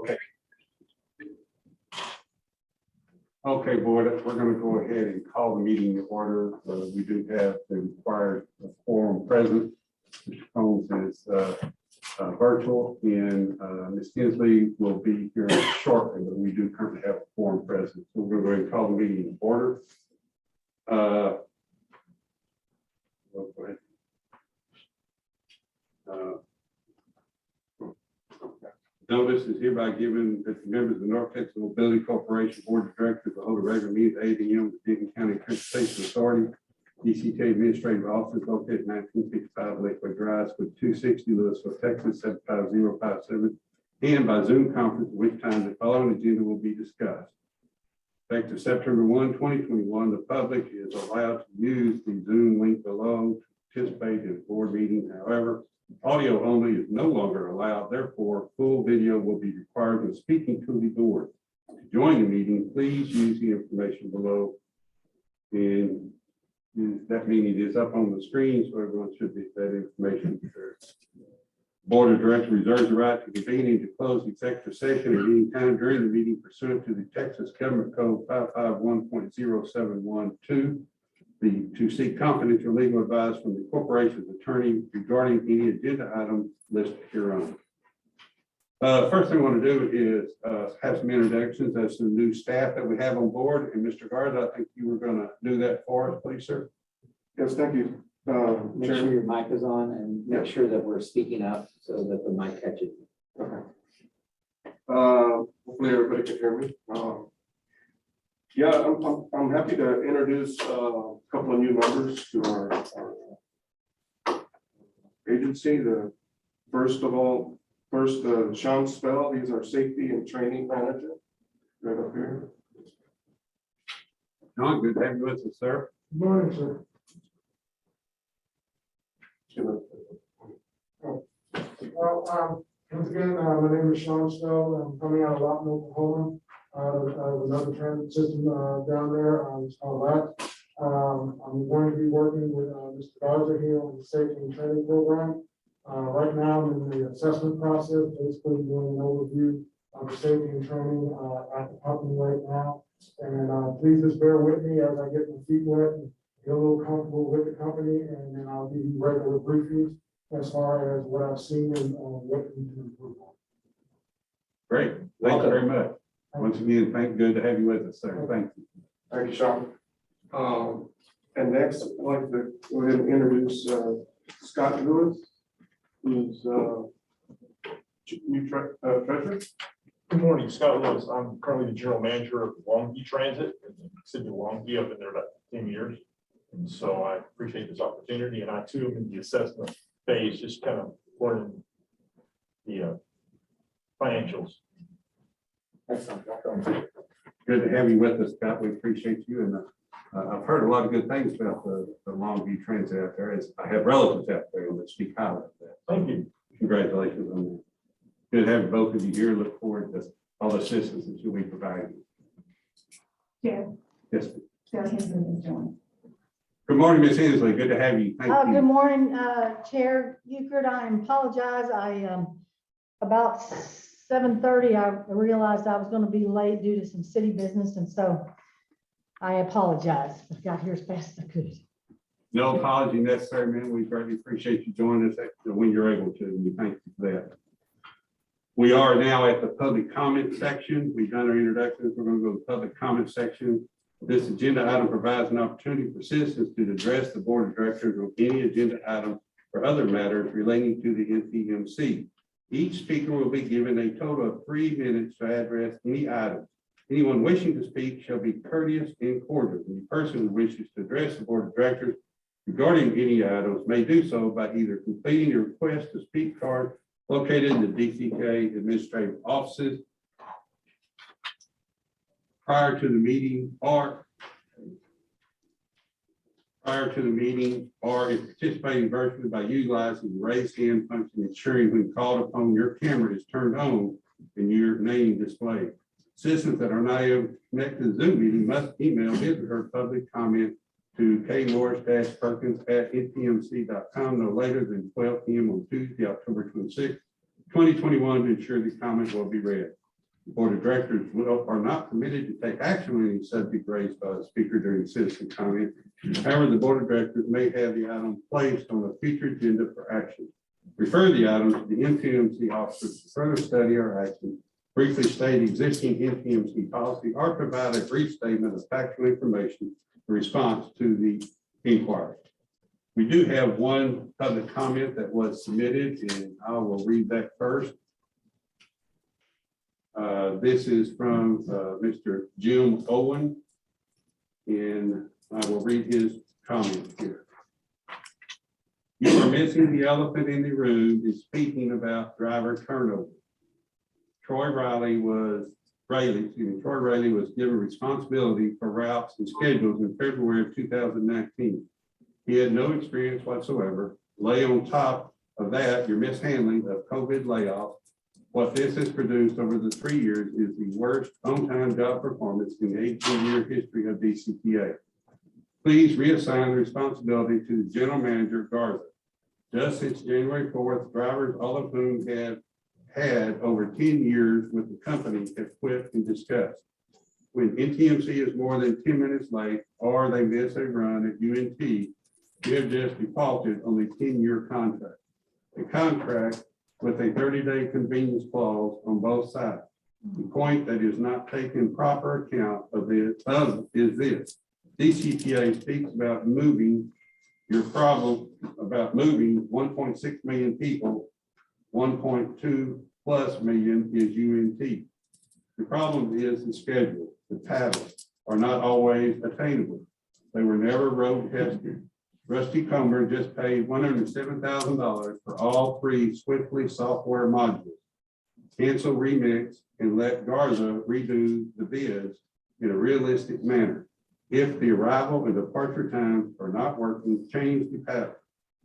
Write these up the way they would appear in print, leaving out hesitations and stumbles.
Okay. Okay, board, we're going to go ahead and call the meeting to order. We do have the required quorum present. Mr. Combs is virtual, and Ms. Kinsley will be here shortly, but we do currently have a quorum present. So we're going to call the meeting to order. Go ahead. Notice is hereby given that the members of the North Texas Mobility Corporation Board of Directors will hold a regular meeting at 8 a.m. with the Denton County Transportation Authority, DCT Administrative Office located 1965 Lakeway Drive, with 260 Louisville, Texas 75057, and by Zoom conference, at which time the following agenda will be discussed. Effective September 1, 2021, the public is allowed to use the Zoom link below to participate in a board meeting. However, audio only is no longer allowed. Therefore, full video will be required when speaking to the board. To join the meeting, please use the information below. And that meeting is up on the screen, so everyone should get that information. Board of Directors reserves the right to convene and to close the executive session at any time during the meeting pursuant to the Texas Government Code 551.0712. To seek confidential legal advice from the corporation's attorney regarding any agenda item listed hereon. First thing I want to do is have some introductions as to the new staff that we have on board. And Mr. Garza, I think you were going to do that for us, please, sir. Yes, thank you. Make sure your mic is on and make sure that we're speaking up so that the mic catches. Okay. Hopefully everybody can hear me. Yeah, I'm happy to introduce a couple of new members to our agency. The first, Sean Spell, he's our safety and training manager. Right up here. John, good to have you with us, sir. Good morning, sir. Well, once again, my name is Sean Snow. I'm coming out of Lawton, Oklahoma. Another transit system down there. It's called LAT. I'm going to be working with Mr. Garza here on the safety and training program. Right now, I'm in the assessment process, basically doing an overview of the safety and training at the company right now. And please just bear with me as I get my feet wet and get a little comfortable with the company, and then I'll give you regular briefings as far as what I've seen and what we can improve on. Great. Thank you very much. Once again, good to have you with us, sir. Thank you. Thank you, Sean. And next, I'd like to go ahead and introduce Scott Lewis, who's new treasurer. Good morning, Scott Lewis. I'm currently the general manager of Longview Transit in the city of Longview. I've been there about 10 years. And so I appreciate this opportunity. And I too am in the assessment phase, just kind of learning the financials. Excellent. Good to have you with us, Scott. We appreciate you. And I've heard a lot of good things about the Longview Transit out there. As I have relatives out there that speak highly of that. Thank you. Congratulations on that. Good to have both of you here. Look forward to all the assistance that you'll be providing. Chair. Yes. Chair Hensley is joined. Good morning, Ms. Hensley. Good to have you. Thank you. Good morning, Chair Euchard. I apologize. About 7:30, I realized I was going to be late due to some city business, and so I apologize. I got here as fast as I could. No apology necessary, man. We greatly appreciate you joining us when you're able to, and we thank you for that. We are now at the public comment section. We've done our introductions. We're going to go to the public comment section. This agenda item provides an opportunity for citizens to address the board of directors on any agenda item or other matters relating to the NTMC. Each speaker will be given a total of 3 minutes to address any item. Anyone wishing to speak shall be courteous and cordial. Any person who wishes to address the board of directors regarding any items may do so by either completing a request to speak card located in the DCK administrative offices prior to the meeting, or if participating virtually by utilizing the raise hand function, ensuring when called upon your camera is turned on and your name displayed. Citizens that are not able to connect to the Zoom meeting must email his or her public comment to kmorris-perkins@ntmc.com no later than 12 p.m. on Tuesday, October 26, 2021, to ensure the comment will be read. The Board of Directors are not permitted to take action on any subject raised by the speaker during citizen comment. However, the Board of Directors may have the item placed on a future agenda for action. Refer the item to the NTMC officers for further study or action. Briefly state existing NTMC policy or provide a brief statement of factual information in response to the inquiry. We do have one public comment that was submitted, and I will read that first. This is from Mr. Jim Owen, and I will read his comment here. You are missing the elephant in the room in speaking about driver turnover. Troy Riley was given responsibility for routes and schedules in February of 2019. He had no experience whatsoever. Lay on top of that, your mishandling of COVID layoffs. What this has produced over the 3 years is the worst on-time job performance in the 18-year history of DCTA. Please reassign the responsibility to the general manager, Garza. Just since January 4th, drivers, all of whom have had over 10 years with the company, have quit and discussed. When NTMC is more than 10 minutes late or they miss a run at UNT, you have just defaulted on the 10-year contract. A contract with a 30-day convenience clause on both sides. The point that is not taken proper account of is this. DCTA speaks about moving your problem about moving 1.6 million people, 1.2+ million is UNT. The problem is the schedule, the paddles are not always attainable. They were never road tested. Rusty Comer just paid $107,000 for all 3 Swiftly software modules. Cancel remix and let Garza redo the bids in a realistic manner. If the arrival and departure times are not working, change the pattern.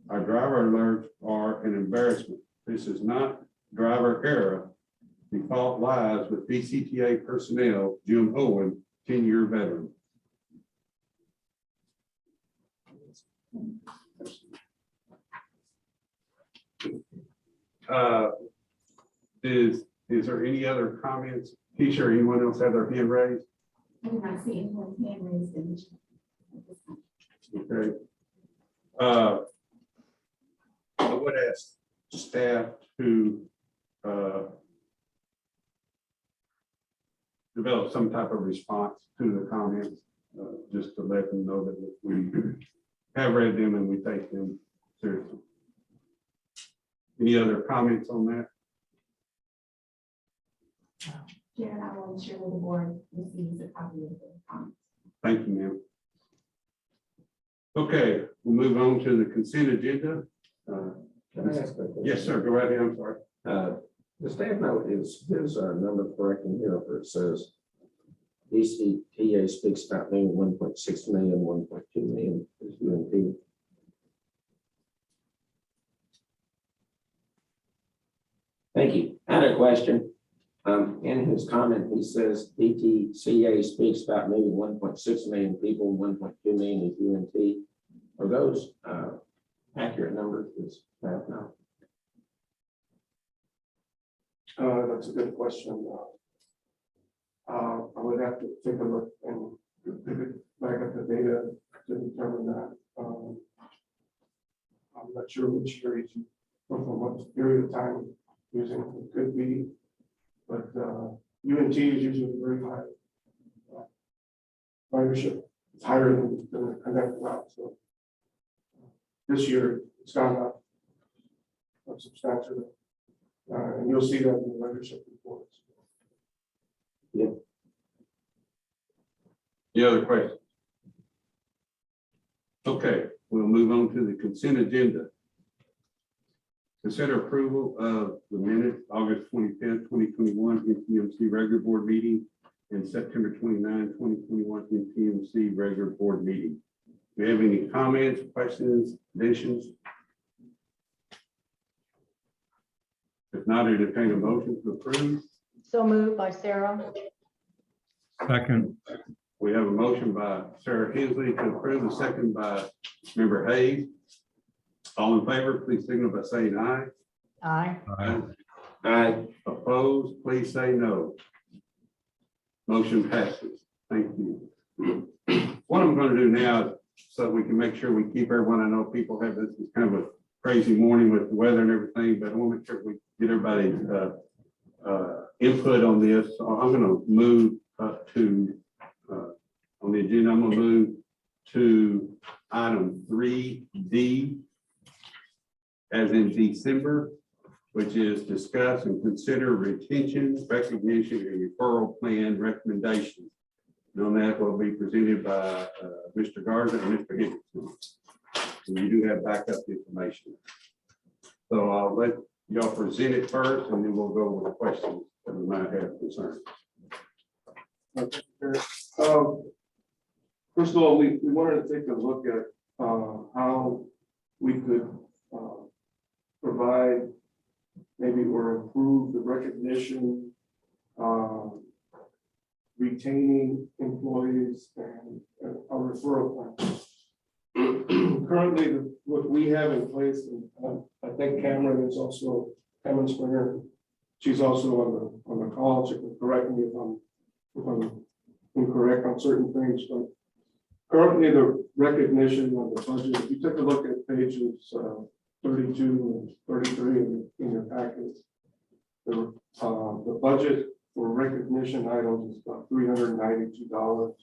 Our driver alerts are an embarrassment. This is not driver error. The fault lies with DCTA personnel, Jim Owen, 10-year veteran. Is there any other comments? Keisha, or anyone else have their hand raised? I did not see anyone's hand raised in the chat. Okay. I would ask staff to develop some type of response to the comments, just to let them know that we have read them and we take them seriously. Any other comments on that? Chair, I will ensure that the board receives a copy of the comments. Thank you, ma'am. Okay, we'll move on to the consent agenda. Can I ask a question? Yes, sir. Go right ahead. I'm sorry. The staff note is his number correct in here where it says DCTA speaks about maybe 1.6 million, 1.2 million is UNT. Thank you. I had a question. In his comment, he says DTCA speaks about maybe 1.6 million people, 1.2 million is UNT. Are those accurate numbers? Is that now? That's a good question. I would have to take a look and back at the data to determine that. I'm not sure which year you from what period of time using it could be, but UNT is usually very high. Ridership it's higher than the connect route. So this year it's gone up substantially. And you'll see that in the ridership reports. Yeah. Any other questions? Okay, we'll move on to the consent agenda. Consider approval of the minutes, August 25th, 2021, NTMC regular board meeting, and September 29, 2021, NTMC regular board meeting. Do we have any comments, questions, additions? If not, entertain a motion to approve. So moved by Sarah. Second. We have a motion by Sarah Hensley to approve, a second by Member Hayes. All in favor, please signal by saying aye. Aye. Aye. Aye. Opposed, please say no. Motion passes. Thank you. What I'm gonna do now, so we can make sure we keep everyone, I know people have this is kind of a crazy morning with the weather and everything, but I want to make sure we get everybody's input on this. So I'm gonna move up to, on the agenda, I'm gonna move to item 3D, as in December, which is discuss and consider retention, recognition, and referral plan recommendations. And on that will be presented by Mr. Garza and Mr. Henderson. And you do have backup information. So I'll let y'all present it first, and then we'll go with questions that we might have concerns. First of all, we wanted to take a look at how we could provide maybe or improve the recognition, retaining employees and a referral plan. Currently, what we have in place, and I think Cameron is also, Cameron Springer, she's also on the call, she can correct me if I'm incorrect on certain things, but currently the recognition of the budget, if you take a look at pages 32 and 33 in your package, the budget for recognition items is about $392.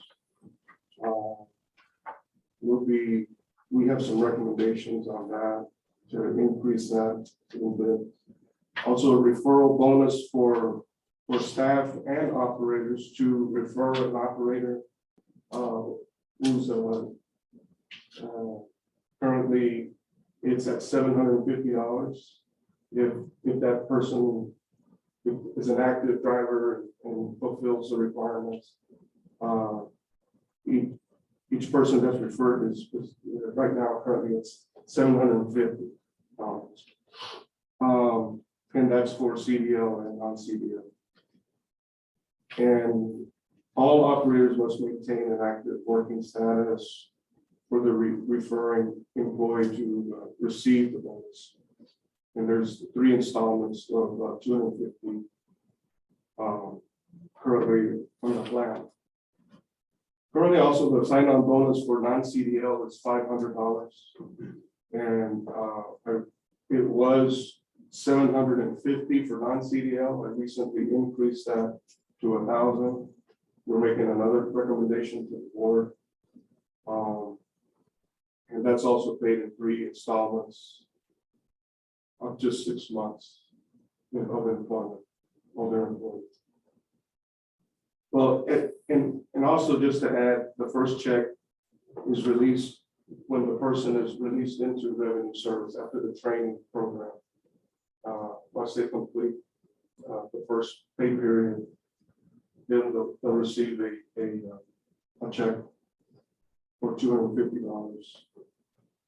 We have some recommendations on that to increase that a little bit. Also, a referral bonus for staff and operators to refer an operator who's currently it's at $750. If that person is an active driver and fulfills the requirements, each person that's referred is right now currently it's $750. And that's for CDL and non-CDL. And all operators must maintain an active working status for the referring employee to receive the bonus. And there's 3 installments of 250 currently on the plan. Currently, also the sign-on bonus for non-CDL is $500, and it was $750 for non-CDL. I recently increased that to $1,000. We're making another recommendation to the board, and that's also paid in 3 installments of just 6 months of employment of their employees. Well, and also just to add, the first check is released when the person is released into revenue service after the training program. Once they complete the first pay period, then they'll receive a check for $250.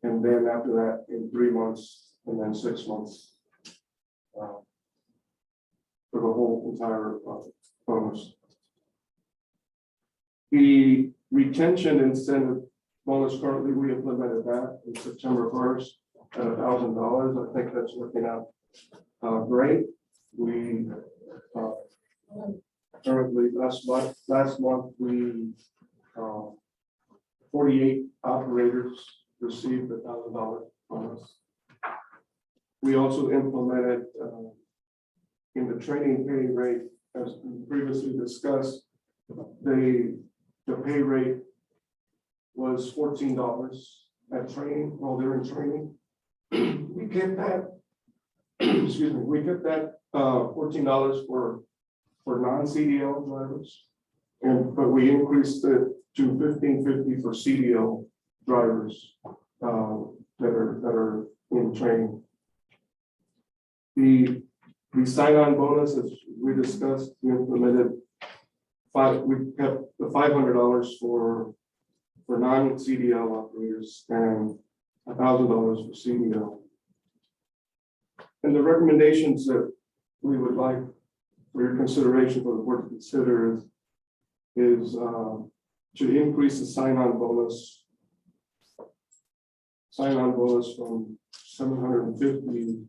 And then after that, in 3 months and then 6 months for the whole entire bonus. The retention incentive bonus, currently we implemented that in September 1st at $1,000. I think that's working out great. We currently last month we 48 operators received the $1,000 bonus. We also implemented in the training pay rate, as previously discussed, the pay rate was $14 at training while they're in training. We kept that, excuse me, we kept that $14 for non-CDL drivers, but we increased it to $15.50 for CDL drivers that are in training. The sign-on bonus, as we discussed, we implemented we kept the $500 for non-CDL operators and $1,000 for CDL. And the recommendations that we would like for your consideration for the board to consider is to increase the sign-on bonus from $750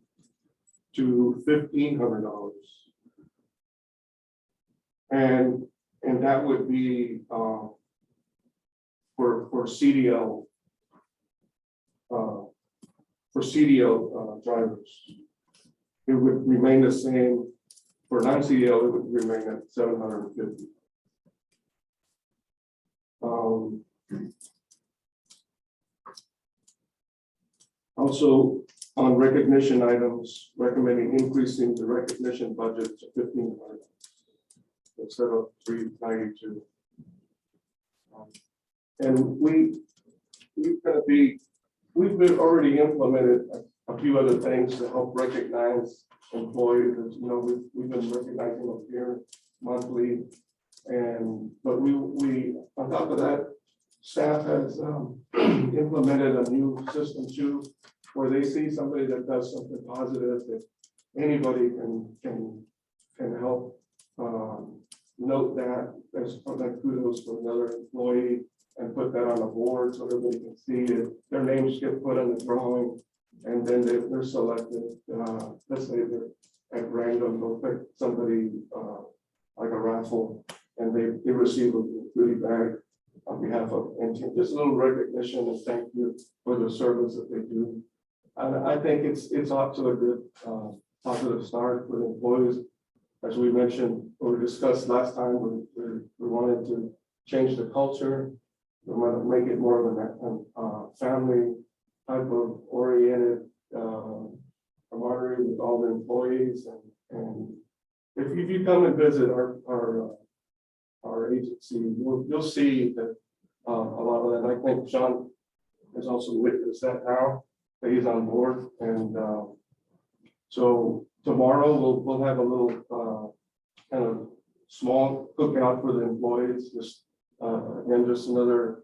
to $1,500. And And that would be for CDL drivers. It would remain the same. For non-CDL, it would remain at 750. Also, on recognition items, recommending increasing the recognition budget to 1,500 instead of 392. And we've been already implemented a few other things to help recognize employees. As you know, we've been recognizing them here monthly. But we on top of that, staff has implemented a new system too, where they see somebody that does something positive, that anybody can help note that as like kudos for another employee and put that on the board so everybody can see it. Their names get put on the drawing and then they're selected. Let's say they're at random, they'll pick somebody like a raffle and they receive a goodie bag on behalf of NTMC. Just a little recognition and thank you for the service that they do. And I think it's off to a good positive start for the employees. As we mentioned, or we discussed last time, we wanted to change the culture. We want to make it more of a family type of oriented camaraderie with all the employees. And if you come and visit our agency, you'll see that a lot of that. I think Sean has also witnessed that now that he's on board. And so tomorrow we'll have a little kind of small cookout for the employees. Just again, just another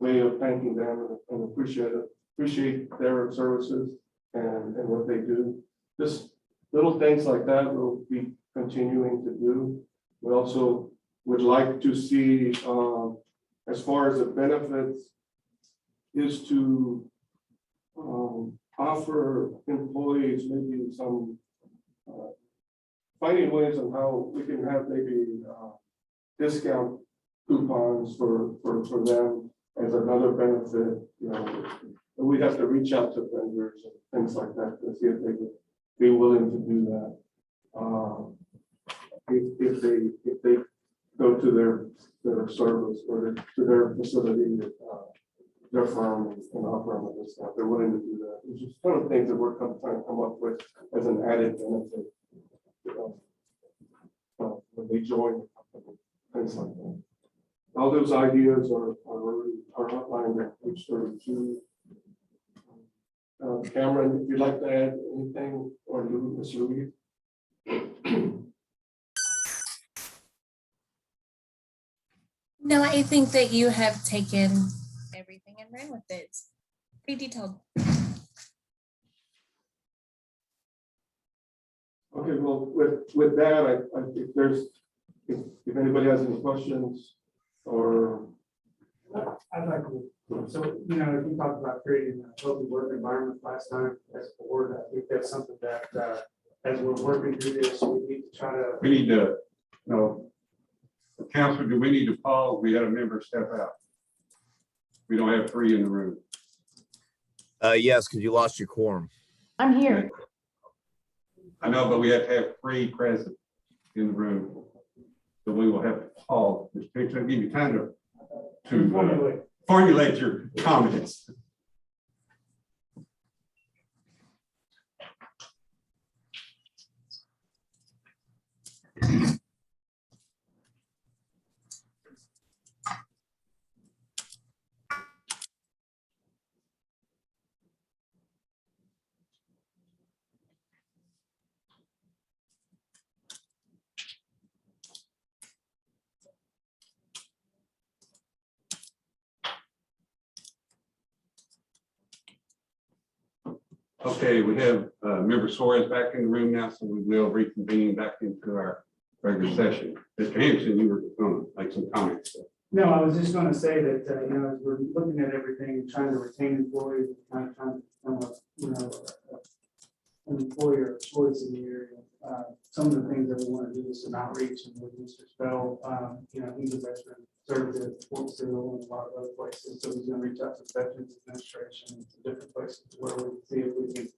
way of thanking them and appreciate their services and what they do. Just little things like that we'll be continuing to do. We also would like to see, as far as the benefits, is to offer employees maybe some finding ways on how we can have maybe discount coupons for them as another benefit. You know, we'd have to reach out to vendors and things like that to see if they would be willing to do that. If they go to their service or to their facility, their firm and offer them a discount, they're willing to do that. It's just one of the things that we're trying to come up with as an added benefit when they join the company, things like that. All those ideas are outlined at page 32. Cameron, if you'd like to add anything, or Mr. Louis? No, I think that you have taken everything and ran with it. It's pretty detailed. Okay, well, with that, I think if anybody has any questions or. I'd like to, so, you know, if you talked about creating a healthy work environment last time as a board, I think that's something that, as we're working through this, we need to try to. We need to, Counselor, do we need to pause? We had a member step out. We don't have 3 in the room. Yes, because you lost your quorum. I'm here. I know, but we have to have 3 present in the room. So we will have to pause this picture and give you time to formulate your comments. Okay, we have Member Suarez back in the room now, so we will reconvene back into our regular session. Mr. Hampson, you were going to make some comments. No, I was just going to say that, you know, as we're looking at everything and trying to retain employees, kind of trying to become an employer of choice in the area. some of the things that we want to do is some outreach and with Mr. Spell, he's a veteran, served at Fort Sill and a lot of other places. So he's going to reach out to the Veterans Administration and to different places where we can see if we can,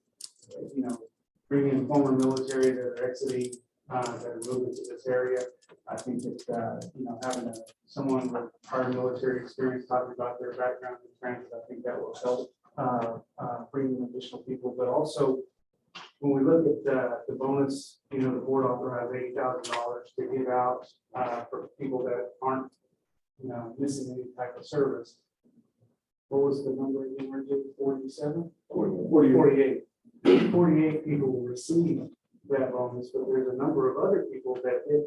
bring in former military that are exiting, that are moving to this area. I think that, having someone with prior military experience talking about their background in transit, I think that will help bring in additional people, but also when we look at the bonus, the board authorized $80,000 to give out for people that aren't, missing any type of service. What was the number you were giving? 47? 48. 48 people will receive that bonus, but there's a number of other people that did.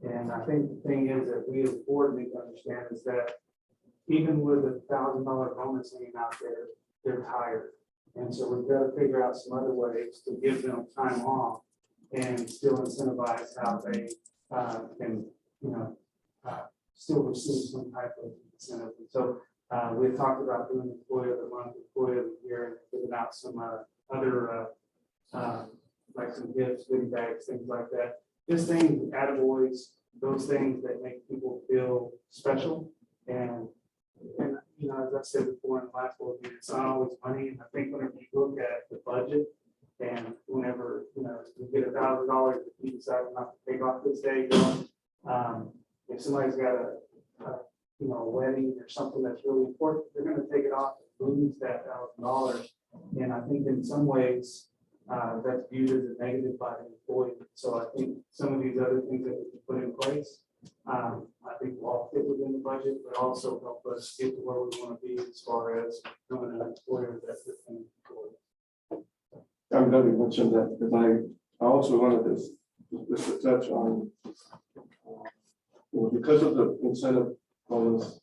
And I think the thing is that we as a board need to understand is that even with $1,000 bonus hanging out there, they're tired. And so we've got to figure out some other ways to give them time off and still incentivize how they can, still receive some type of incentive. And so we've talked about doing employee of the month, employee of the year, and giving out some other like some gifts, goodie bags, things like that. Just things, attaboys, those things that make people feel special. And as I said before in the last board meeting, it's not always money. And I think whenever you look at the budget and whenever, you get $1,000, if you decide not to take off this day, if somebody's got a wedding or something that's really important, they're going to take it off and lose that $1,000. And I think in some ways that's viewed as a negative by the employee. So I think some of these other things that we can put in place, I think will all fit within the budget, but also help us get to where we want to be as far as becoming an employer that's an employer. I'm glad you mentioned that because I also wanted this to touch on, because of the incentive bonus,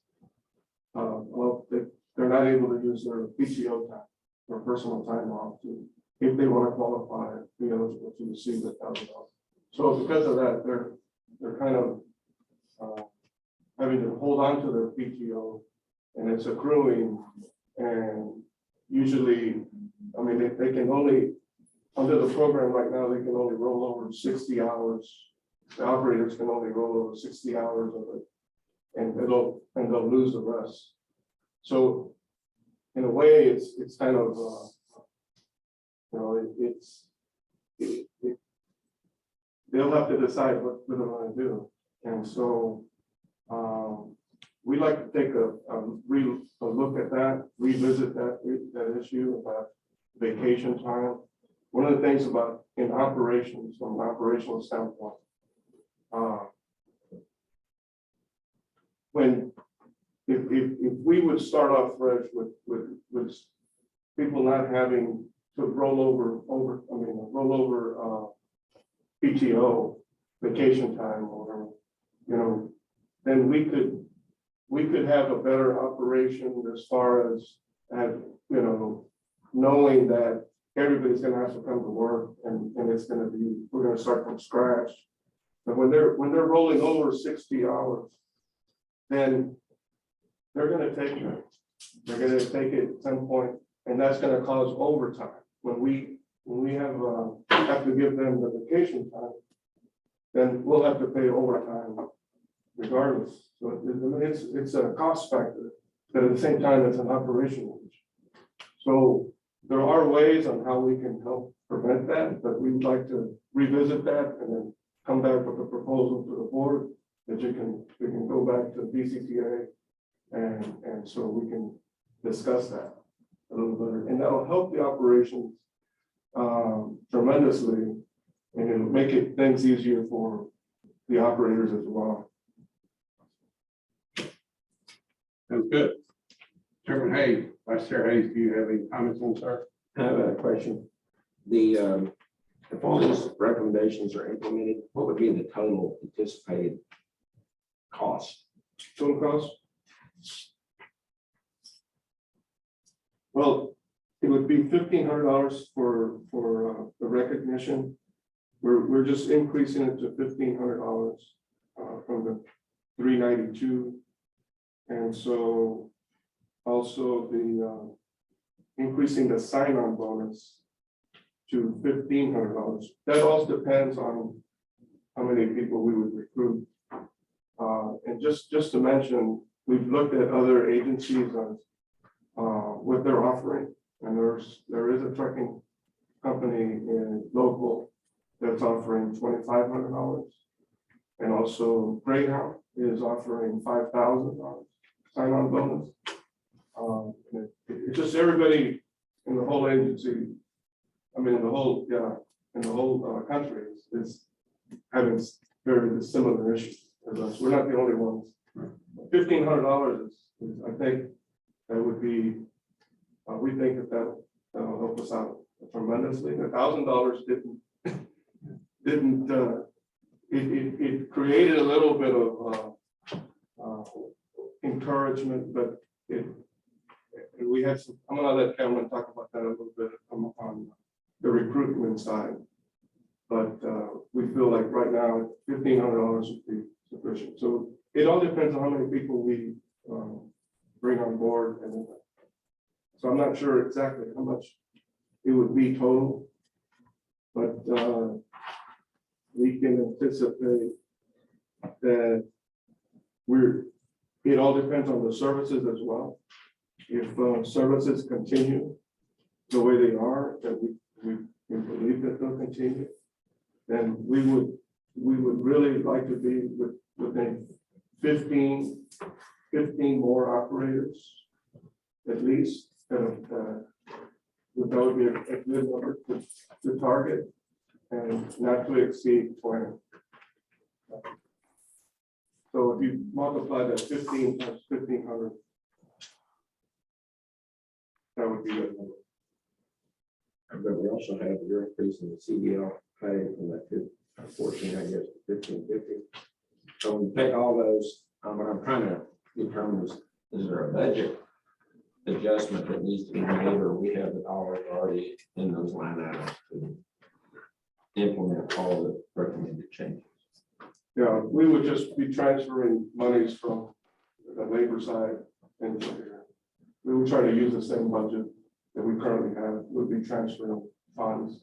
they're not able to use their PTO time or personal time off to, if they want to qualify, be eligible to receive the $1,000. So because of that, they're kind of having to hold on to their PTO, and it's accruing. And usually, they can only, under the program right now, they can only roll over 60 hours. The operators can only roll over 60 hours of it, and they'll lose the rest. So in a way, it's kind of, they'll have to decide what they're going to do. And so we'd like to take a look at that, revisit that issue about vacation time. One of the things about in operations, from an operational standpoint, if we would start off fresh with people not having to roll over PTO, vacation time, or then we could have a better operation as far as knowing that everybody's going to have to come to work, and it's going to be, we're going to start from scratch. But when they're rolling over 60 hours, then they're going to take it. They're going to take it at some point, and that's going to cause overtime. When we have to give them the vacation time, then we'll have to pay overtime regardless. So it's a cost factor, but at the same time, it's an operational issue. So there are ways on how we can help prevent that, but we'd like to revisit that and then come back with a proposal to the board that we can go back to BCTA and so we can discuss that a little better, and that'll help the operations tremendously, and it'll make things easier for the operators as well. Sounds good. Chairman Hayes, Vice Chair Hayes, do you have any comments on, sir? I have a question. If all these recommendations are implemented, what would be the total anticipated cost? Total cost? Well, it would be $1,500 for the recognition. We're just increasing it to $1,500 from the $392, and so also the increasing the sign-on bonus to $1,500. That also depends on how many people we would recruit. And just to mention, we've looked at other agencies on what they're offering. And there is a trucking company in local that's offering $2,500. And also Greyhound is offering $5,000 sign-on bonus. It's just everybody in the whole agency, I mean, in the whole country is having very similar issues as us. We're not the only ones. $1,500 is, I think, that would be, we think that'll help us out tremendously. $1,000 didn't, it created a little bit of encouragement, but we had some, I'm gonna let Cameron talk about that a little bit on the recruitment side. But we feel like right now $1,500 would be sufficient. So it all depends on how many people we bring on board. And so I'm not sure exactly how much it would be total, but we can anticipate that it all depends on the services as well. If services continue the way they are, that we believe that they'll continue, then we would really like to be within 15 more operators at least. That would be a good number to target and not to exceed 20. So if you multiply that 15 times 1,500, that would be good. But we also have your increase in the CDL pay from that 14, I guess, to 1550. So when you take all those, what I'm trying to determine is there a budget adjustment that needs to be made, or we have the dollars already in those line items to implement all the recommended changes? Yeah, we would just be transferring monies from the labor side into here. We would try to use the same budget that we currently have. We'd be transferring funds.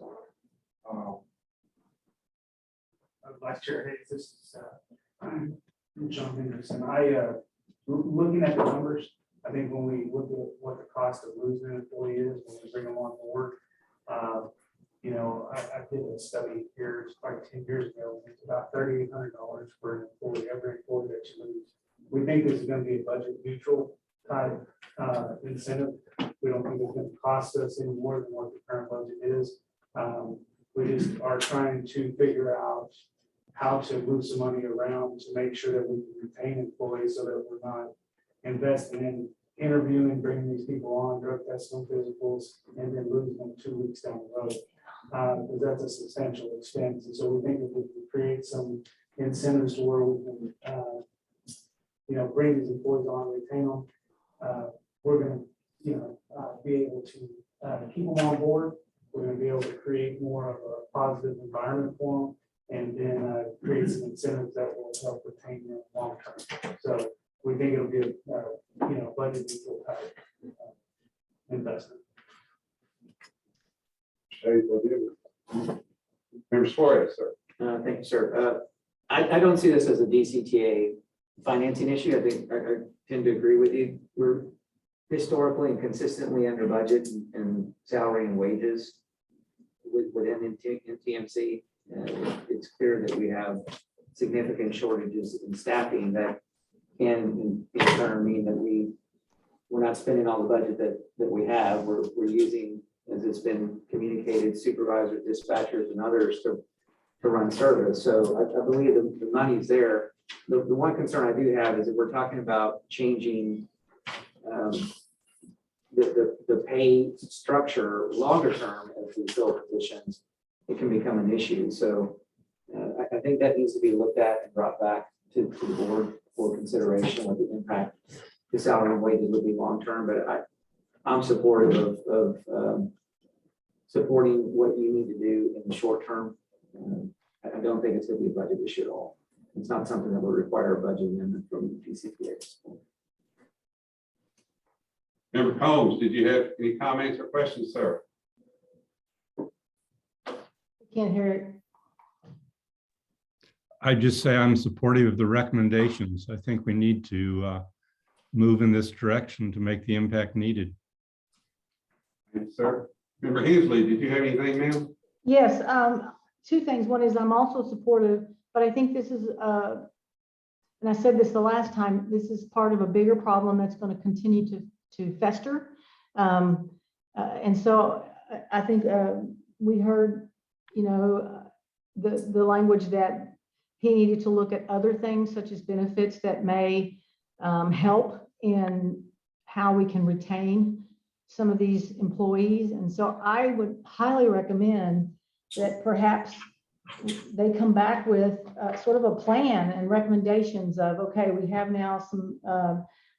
Vice Chair Hayes, this is John Henderson. Looking at the numbers, I think when we look at what the cost of losing an employee is when we bring them on board, I did a study here, it's probably 10 years ago. It's about $3,800 for an employee, every employee that you lose. We think this is going to be a budget neutral type incentive. We don't think it's going to cost us any more than what the current budget is. We just are trying to figure out how to move some money around to make sure that we can retain employees so that we're not investing in interviewing, bringing these people on, drug tests, and physicals, and then losing them 2 weeks down the road. Because that's a substantial expense. And so we think if we can create some incentives to where we can, bring these employees on, retain them, we're going to, be able to keep them on board. We're going to be able to create more of a positive environment for them, and then create some incentives that will help retain them long term. So we think it'll be a, budget neutral type investment. Member Suarez, sir. Thank you, sir. I don't see this as a DCTA financing issue. I think I tend to agree with you. We're historically and consistently under budget and salary and wages within NTMC. It's clear that we have significant shortages in staffing that can in turn mean that we're not spending all the budget that we have. We're using, as it's been communicated, supervisors, dispatchers, and others to run service. So I believe the money's there. The one concern I do have is that we're talking about changing the pay structure longer term as we fill positions. It can become an issue. So I think that needs to be looked at and brought back to the board for consideration what the impact to salary and wages would be long term. But I'm supportive of supporting what you need to do in the short term. I don't think it's going to be a budget issue at all. It's not something that would require a budget amendment from the DCPA. Member Combs, did you have any comments or questions, sir? Can't hear it. I just say I'm supportive of the recommendations. I think we need to move in this direction to make the impact needed. Yes, sir. Member Hensley, did you have anything, ma'am? Yes, two things. One is I'm also supportive, but I think this is, and I said this the last time, this is part of a bigger problem that's going to continue to fester. And so I think we heard, you know, the language that he needed to look at other things such as benefits that may help in how we can retain some of these employees. And so I would highly recommend that perhaps they come back with sort of a plan and recommendations of, okay, we have now some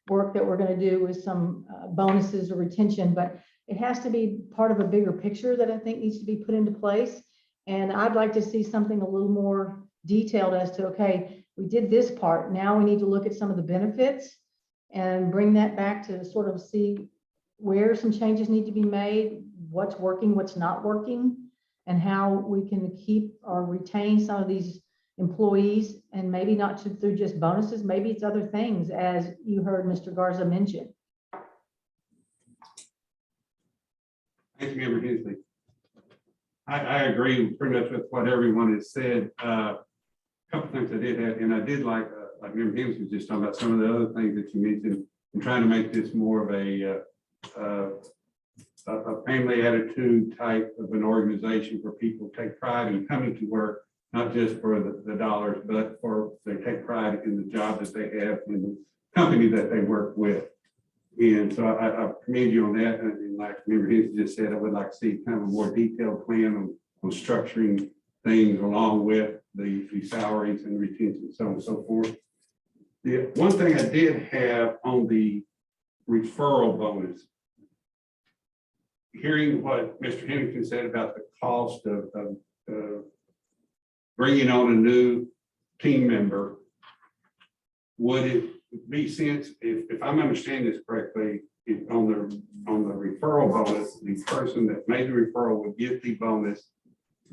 work that we're going to do with some bonuses or retention, but it has to be part of a bigger picture that I think needs to be put into place. And I'd like to see something a little more detailed as to, okay, we did this part. Now we need to look at some of the benefits and bring that back to sort of see where some changes need to be made, what's working, what's not working, and how we can keep or retain some of these employees, and maybe not through just bonuses, maybe it's other things, as you heard Mr. Garza mention. Thank you, Member Hensley. I agree pretty much with what everyone has said. A couple things I did have, and I did like Member Hensley was just talking about some of the other things that you mentioned, and trying to make this more of a family attitude type of an organization where people take pride in coming to work, not just for the dollars, but for they take pride in the job that they have in the company that they work with. And so I commend you on that. And like Member Hensley just said, I would like to see kind of a more detailed plan on structuring things along with the salaries and retention, so on and so forth. The one thing I did have on the referral bonus, hearing what Mr. Henderson said about the cost of bringing on a new team member, would it be sense, if I'm understanding this correctly, if on the referral bonus, the person that made the referral would get the bonus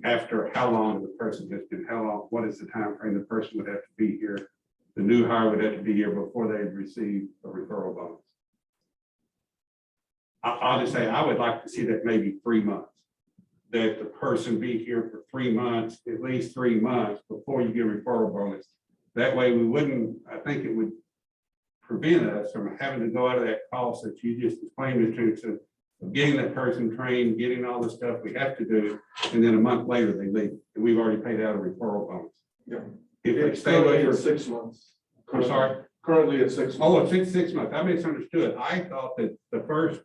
after how long the person has been, how long, what is the time frame the person would have to be here? The new hire would have to be here before they receive a referral bonus. I'll just say, I would like to see that maybe 3 months, that the person be here for 3 months, at least 3 months before you get a referral bonus. That way we wouldn't, I think it would prevent us from having to go out of that cost that you just explained to getting that person trained, getting all the stuff we have to do, and then a month later they leave, and we've already paid out a referral bonus. Yeah. If they It's stay away currently for at 6 months. I'm sorry. Currently at 6 months. Oh, it's 6 months. I misunderstood. I thought that the first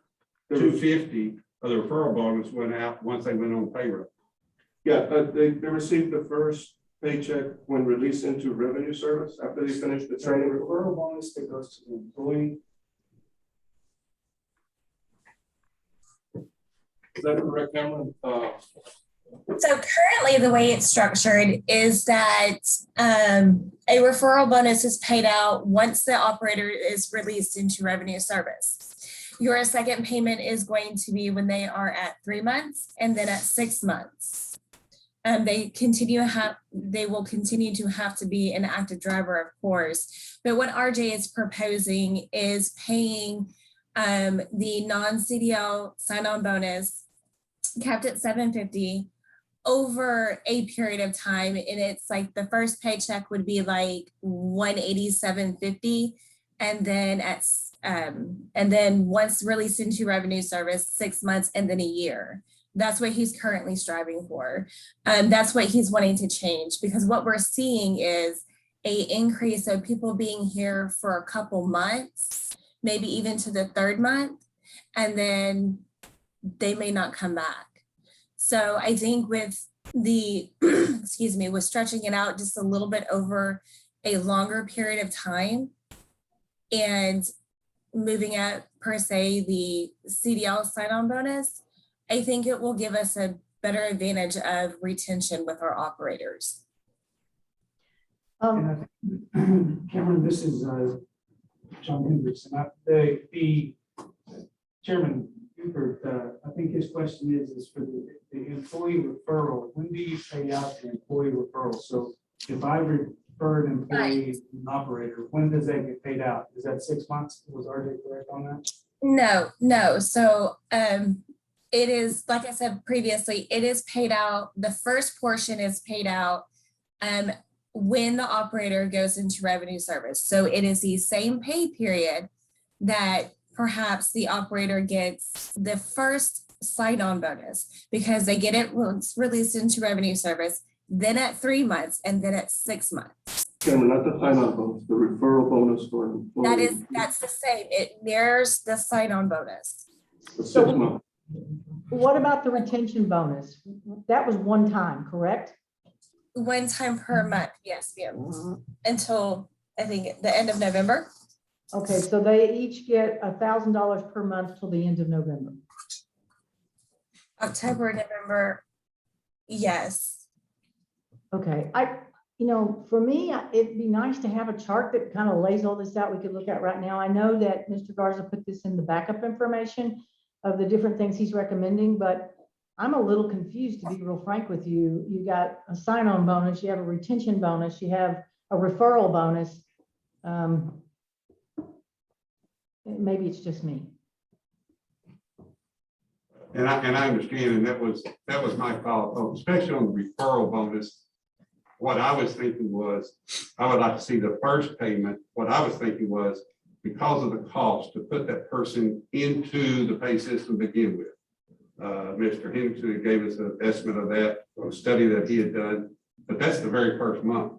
250 of the referral bonus went out once they went on payroll. Yeah, they received the first paycheck when released into revenue service after they finished the training. Referral bonus that goes to the employee. Is that correct, Cameron? So currently the way it's structured is that a referral bonus is paid out once the operator is released into revenue service. Your second payment is going to be when they are at 3 months and then at 6 months. They will continue to have to be an active driver, of course. But what RJ is proposing is paying the non-CDL sign-on bonus capped at $750 over a period of time. And it's like the first paycheck would be like $187.50. And then once released into revenue service, 6 months and then a year. That's what he's currently striving for. That's what he's wanting to change, because what we're seeing is an increase of people being here for a couple months, maybe even to the 3rd month, and then they may not come back. So I think with the, excuse me, with stretching it out just a little bit over a longer period of time and moving at per se the CDL sign-on bonus, I think it will give us a better advantage of retention with our operators. Cameron, this is John Hendrickson. The chairman Hubert, I think his question is for the employee referral. When do you pay out the employee referral? So if I refer an employee, an operator, when does that get paid out? Is that 6 months? Was RJ correct on that? No. So it is, like I said previously, it is paid out. The first portion is paid out when the operator goes into revenue service. So it is the same pay period that perhaps the operator gets the first sign-on bonus because they get it once released into revenue service, then at 3 months, and then at 6 months. Cameron, not the sign-on bonus, the referral bonus for an employee. That's the same. It mirrors the sign-on bonus. For 6 months. What about the retention bonus? That was one time, correct? One time per month, yes, ma'am. Until I think the end of November. Okay, so they each get $1,000 per month till the end of November. October, November, yes. Okay, for me, it'd be nice to have a chart that kind of lays all this out we could look at right now. I know that Mr. Garza put this in the backup information of the different things he's recommending, but I'm a little confused, to be real frank with you. You got a sign-on bonus, you have a retention bonus, you have a referral bonus. Maybe it's just me. And I understand, and that was my fault, especially on the referral bonus. What I was thinking was, I would like to see the first payment. What I was thinking was, because of the cost to put that person into the pay system to begin with. Mr. Henderson gave us an estimate of that, or a study that he had done, but that's the very first month.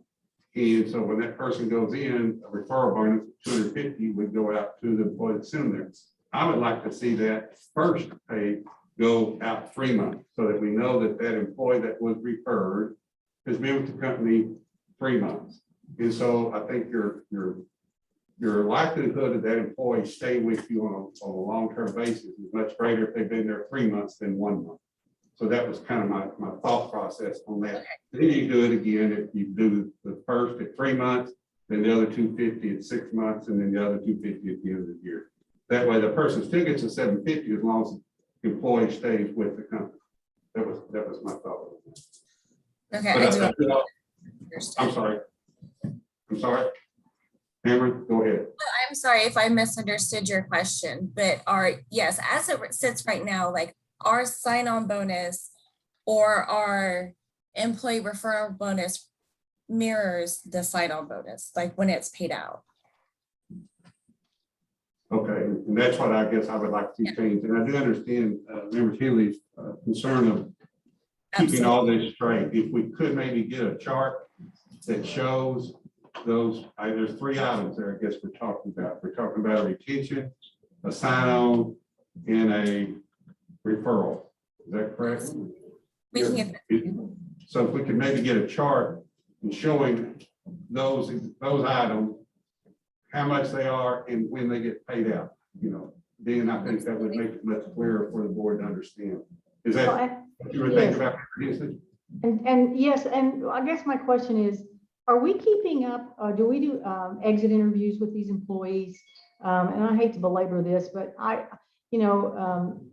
And so when that person goes in, a referral bonus of 250 would go out to the employee that's in there. I would like to see that first pay go out 3 months so that we know that that employee that was referred has been with the company 3 months. And so I think your likelihood of that employee staying with you on a long-term basis is much greater if they've been there 3 months than 1 month. So that was kind of my thought process on that. Then you do it again if you do the first at 3 months, then the other 250 at 6 months, and then the other 250 at the end of the year. That way the person still gets a 750 as long as the employee stays with the company. That was my thought. Okay. I'm sorry. Cameron, go ahead. I'm sorry if I misunderstood your question, but yes, as it sits right now, like our sign-on bonus or our employee referral bonus mirrors the sign-on bonus, like when it's paid out. Okay, and that's what I guess I would like to see changed. And I do understand Member Healy's concern of keeping all this straight. If we could maybe get a chart that shows those, there's 3 items there, I guess we're talking about. We're talking about a retention, a sign-on, and a referral. Is that correct? We can get So if we could maybe get a chart and showing those items, how much they are and when they get paid out, then I think that would make it much clearer for the board to understand. Is that what you were thinking about? And yes, and I guess my question is, are we keeping up, do we do exit interviews with these employees? And I hate to belabor this, but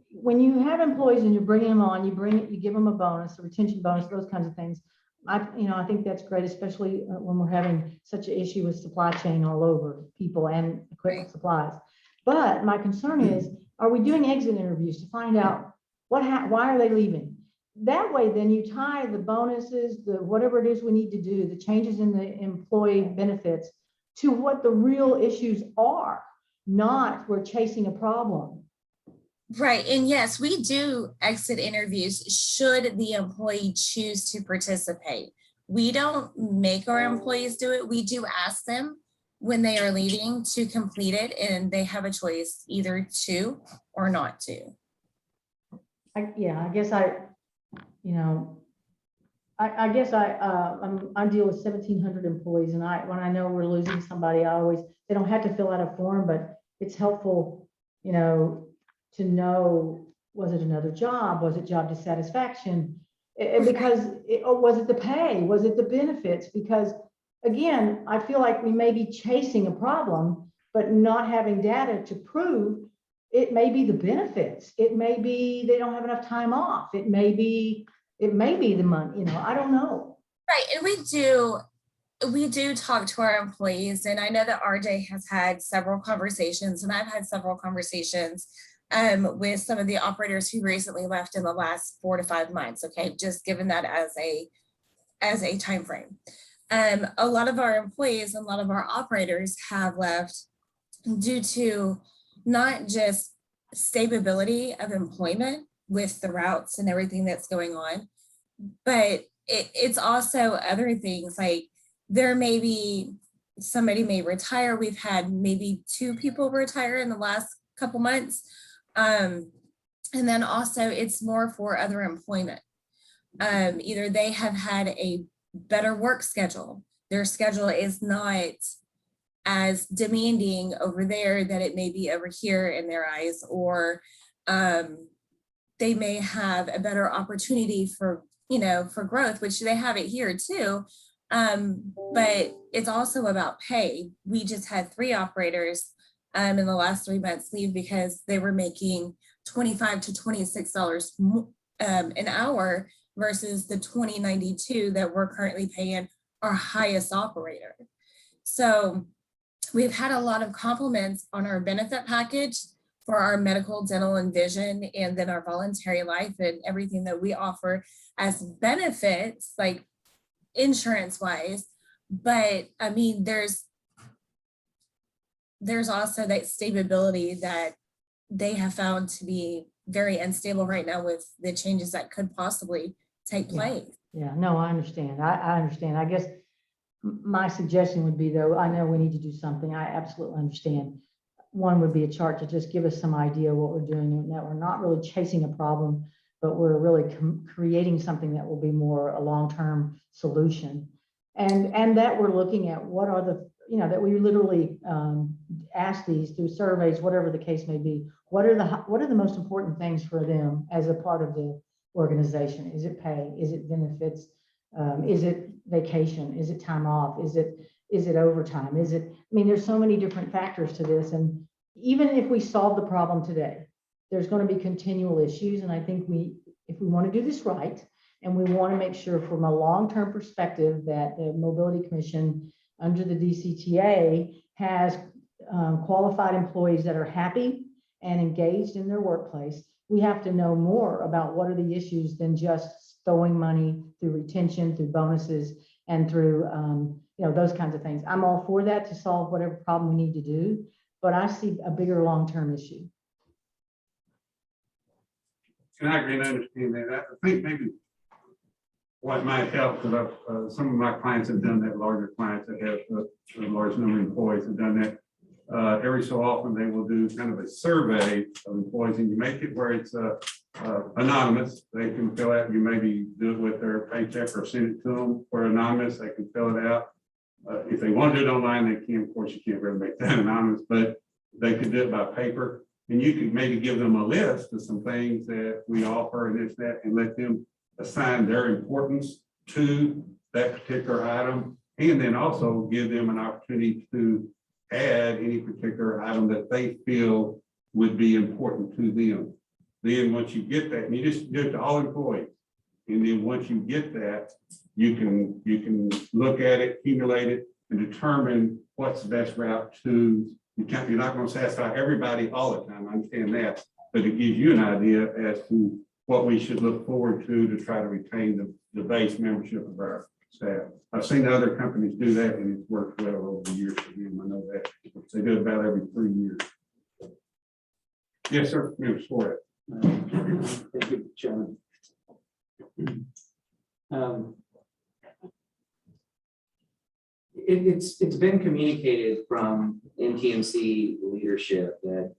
when you have employees and you're bringing them on, you give them a bonus, a retention bonus, those kinds of things. I think that's great, especially when we're having such an issue with supply chain all over, people and equipment supplies. But my concern is, are we doing exit interviews to find out why are they leaving? That way, then you tie the bonuses, the whatever it is we need to do, the changes in the employee benefits to what the real issues are, not we're chasing a problem. Right. And yes, we do exit interviews should the employee choose to participate. We don't make our employees do it. We do ask them when they are leaving to complete it, and they have a choice either to or not to. I guess I deal with 1,700 employees, and when I know we're losing somebody, they don't have to fill out a form, but it's helpful, to know, was it another job? Was it job dissatisfaction? Because was it the pay? Was it the benefits? Because again, I feel like we may be chasing a problem, but not having data to prove it may be the benefits. It may be they don't have enough time off. It may be the money, I don't know. Right, and we do talk to our employees, and I know that RJ has had several conversations, and I've had several conversations with some of the operators who recently left in the last 4 to 5 months. Okay, just given that as a time frame. A lot of our employees and a lot of our operators have left due to not just stability of employment with the routes and everything that's going on, but it's also other things like there may be somebody may retire. We've had maybe 2 people retire in the last couple months. And then also it's more for other employment. Either they have had a better work schedule. Their schedule is not as demanding over there that it may be over here in their eyes, or they may have a better opportunity for growth, which they have it here too. But it's also about pay. We just had 3 operators in the last 3 months leave because they were making $25 to $26 an hour versus the $20.92 that we're currently paying our highest operator. So we've had a lot of compliments on our benefit package for our medical, dental, and vision, and then our voluntary life and everything that we offer as benefits, like insurance wise. But I mean, there's also that stability that they have found to be very unstable right now with the changes that could possibly take place. Yeah, no, I understand. I understand. I guess my suggestion would be, though, I know we need to do something. I absolutely understand. One would be a chart to just give us some idea of what we're doing, and that we're not really chasing a problem, but we're really creating something that will be more a long-term solution. And that we're looking at what are the, that we literally ask these through surveys, whatever the case may be. What are the most important things for them as a part of the organization? Is it pay? Is it benefits? Is it vacation? Is it time off? Is it overtime? There's so many different factors to this. And even if we solve the problem today, there's going to be continual issues. And I think if we want to do this right, and we want to make sure from a long-term perspective that the Mobility Commission under the DCTA has qualified employees that are happy and engaged in their workplace, we have to know more about what are the issues than just throwing money through retention, through bonuses, and through those kinds of things. I'm all for that to solve whatever problem we need to do, but I see a bigger long-term issue. And I agree and understand that. I think maybe what might help, because some of my clients have done that, larger clients that have a large number of employees have done that. Every so often they will do kind of a survey of employees, and you make it where it's anonymous. They can fill out, you maybe do it with their paycheck or send it to them for anonymous. They can fill it out. If they want to do it online, they can. Of course, you can't really make that anonymous, but they could do it by paper. And you could maybe give them a list of some things that we offer and this, that, and let them assign their importance to that particular item. And then also give them an opportunity to add any particular item that they feel would be important to them. Then once you get that, and you just do it to all employees. And then once you get that, you can look at it, accumulate it, and determine what's the best route to. You're not going to satisfy everybody all the time. I understand that, but it gives you an idea as to what we should look forward to try to retain the base membership of our staff. I've seen other companies do that, and it's worked well over the years for them. I know that they do it about every 3 years. Yes, sir. Member Suarez. Thank you, Chairman. It's been communicated from NTMC leadership that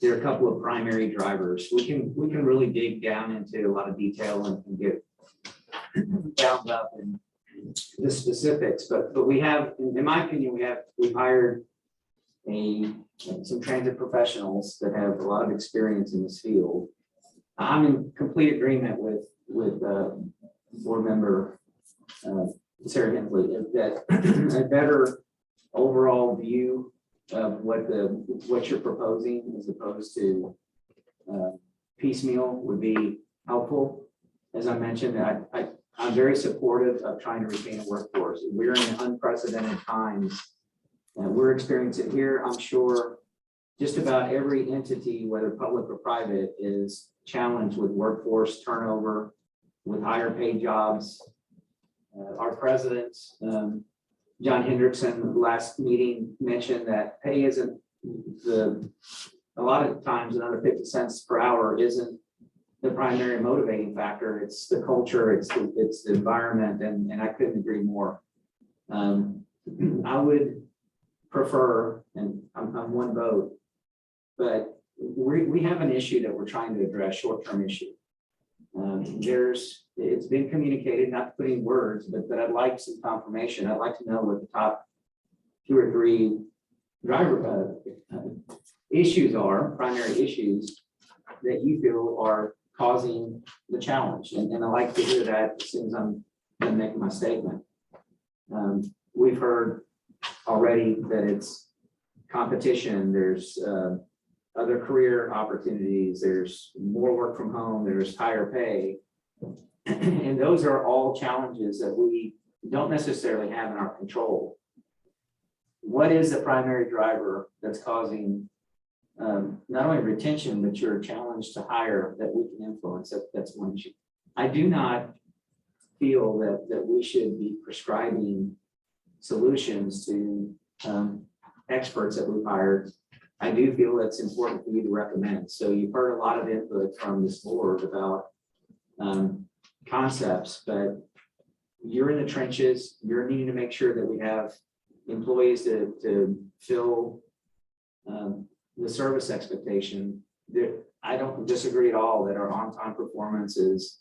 there are a couple of primary drivers. We can really dig down into a lot of detail and get bound up in the specifics, but we have, in my opinion, we've hired some transit professionals that have a lot of experience in this field. I'm in complete agreement with board member Sarah Hensley that a better overall view of what you're proposing as opposed to piecemeal would be helpful. As I mentioned, I'm very supportive of trying to retain a workforce. We're in unprecedented times. And we're experiencing here, I'm sure, just about every entity, whether public or private, is challenged with workforce turnover, with higher paid jobs. Our president, John Hendrickson, last meeting mentioned that pay isn't a lot of times another 50 cents per hour isn't the primary motivating factor. It's the culture, it's the environment, and I couldn't agree more. I would prefer, and I'm one vote, but we have an issue that we're trying to address, short-term issue. It's been communicated, not putting words, but I'd like some confirmation. I'd like to know what the top 2 or 3 driver issues are, primary issues that you feel are causing the challenge. And I'd like to hear that as soon as I'm done making my statement. We've heard already that it's competition, there's other career opportunities, there's more work from home, there's higher pay. And those are all challenges that we don't necessarily have in our control. What is the primary driver that's causing not only retention, but your challenge to hire that we can influence? That's one issue. I do not feel that we should be prescribing solutions to experts that we've hired. I do feel it's important for you to recommend. So you've heard a lot of input from this board about concepts, but you're in the trenches. You're needing to make sure that we have employees to fill the service expectation. I don't disagree at all that our on-time performance is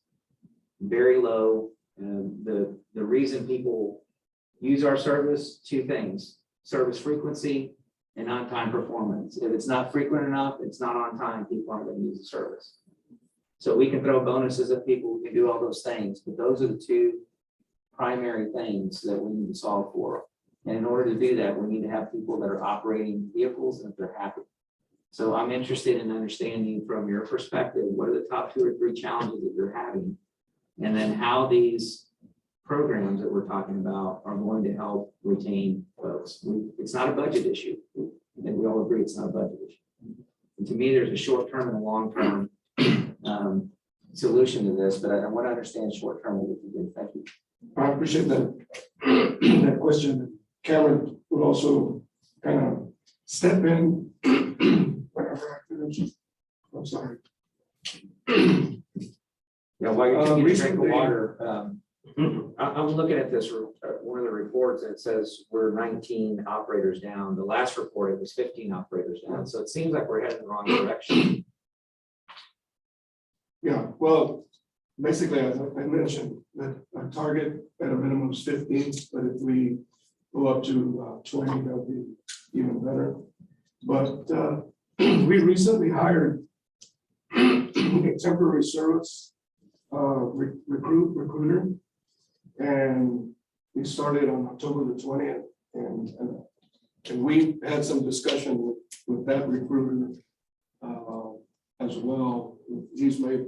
very low. The reason people use our service, 2 things: service frequency and on-time performance. If it's not frequent enough, it's not on time, people aren't going to use the service. So we can throw bonuses at people, we can do all those things, but those are the 2 primary things that we need to solve for. And in order to do that, we need to have people that are operating vehicles and if they're happy. So I'm interested in understanding from your perspective, what are the top 2 or 3 challenges that you're having? And then how these programs that we're talking about are going to help retain folks. It's not a budget issue. And we all agree it's not a budget issue. And to me, there's a short-term and a long-term solution to this, but I want to understand short-term what we can do. Thank you. I appreciate that question. Cameron would also kind of step in whenever I finish. I'm sorry. Yeah, while you're taking a drink of Recently- water, I'm looking at this, one of the reports, and it says we're 19 operators down. The last report, it was 15 operators down. So it seems like we're heading the wrong direction. Yeah, well, basically, as I mentioned, that our target at a minimum is 15, but if we go up to 20, that'll be even better. But we recently hired a temporary service recruiter, and we started on October the 20th, and we had some discussion with that recruiter as well. He's made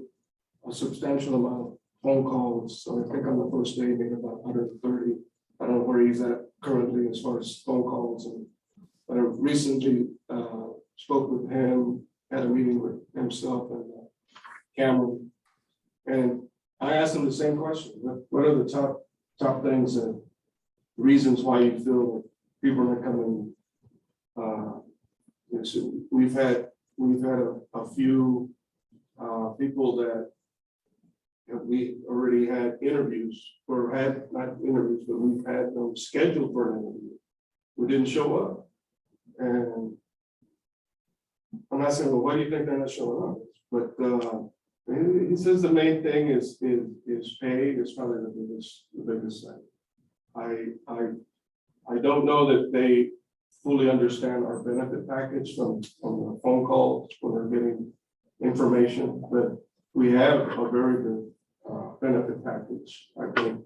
a substantial amount of phone calls. So I think on the first day, he made about 130. I don't know where he's at currently as far as phone calls. But I recently spoke with him, had a meeting with himself and Cameron. And I asked him the same question. What are the top things and reasons why you feel that people are coming? So we've had a few people that we already had interviews, or had not interviews, but we've had them scheduled for an interview who didn't show up. And I'm not saying, well, why do you think they're not showing up? But he says the main thing is pay is probably the biggest thing. I don't know that they fully understand our benefit package from the phone calls when they're getting information, but we have a very good benefit package. I think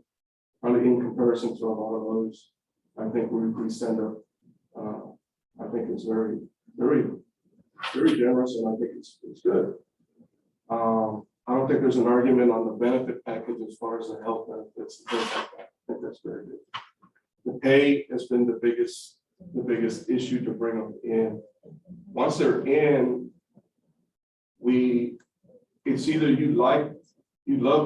probably in comparison to a lot of others, I think we send a I think it's very, very, very generous, and I think it's good. I don't think there's an argument on the benefit package as far as the health benefits and things like that. I think that's very good. The pay has been the biggest issue to bring them in. Once they're in, it's either you love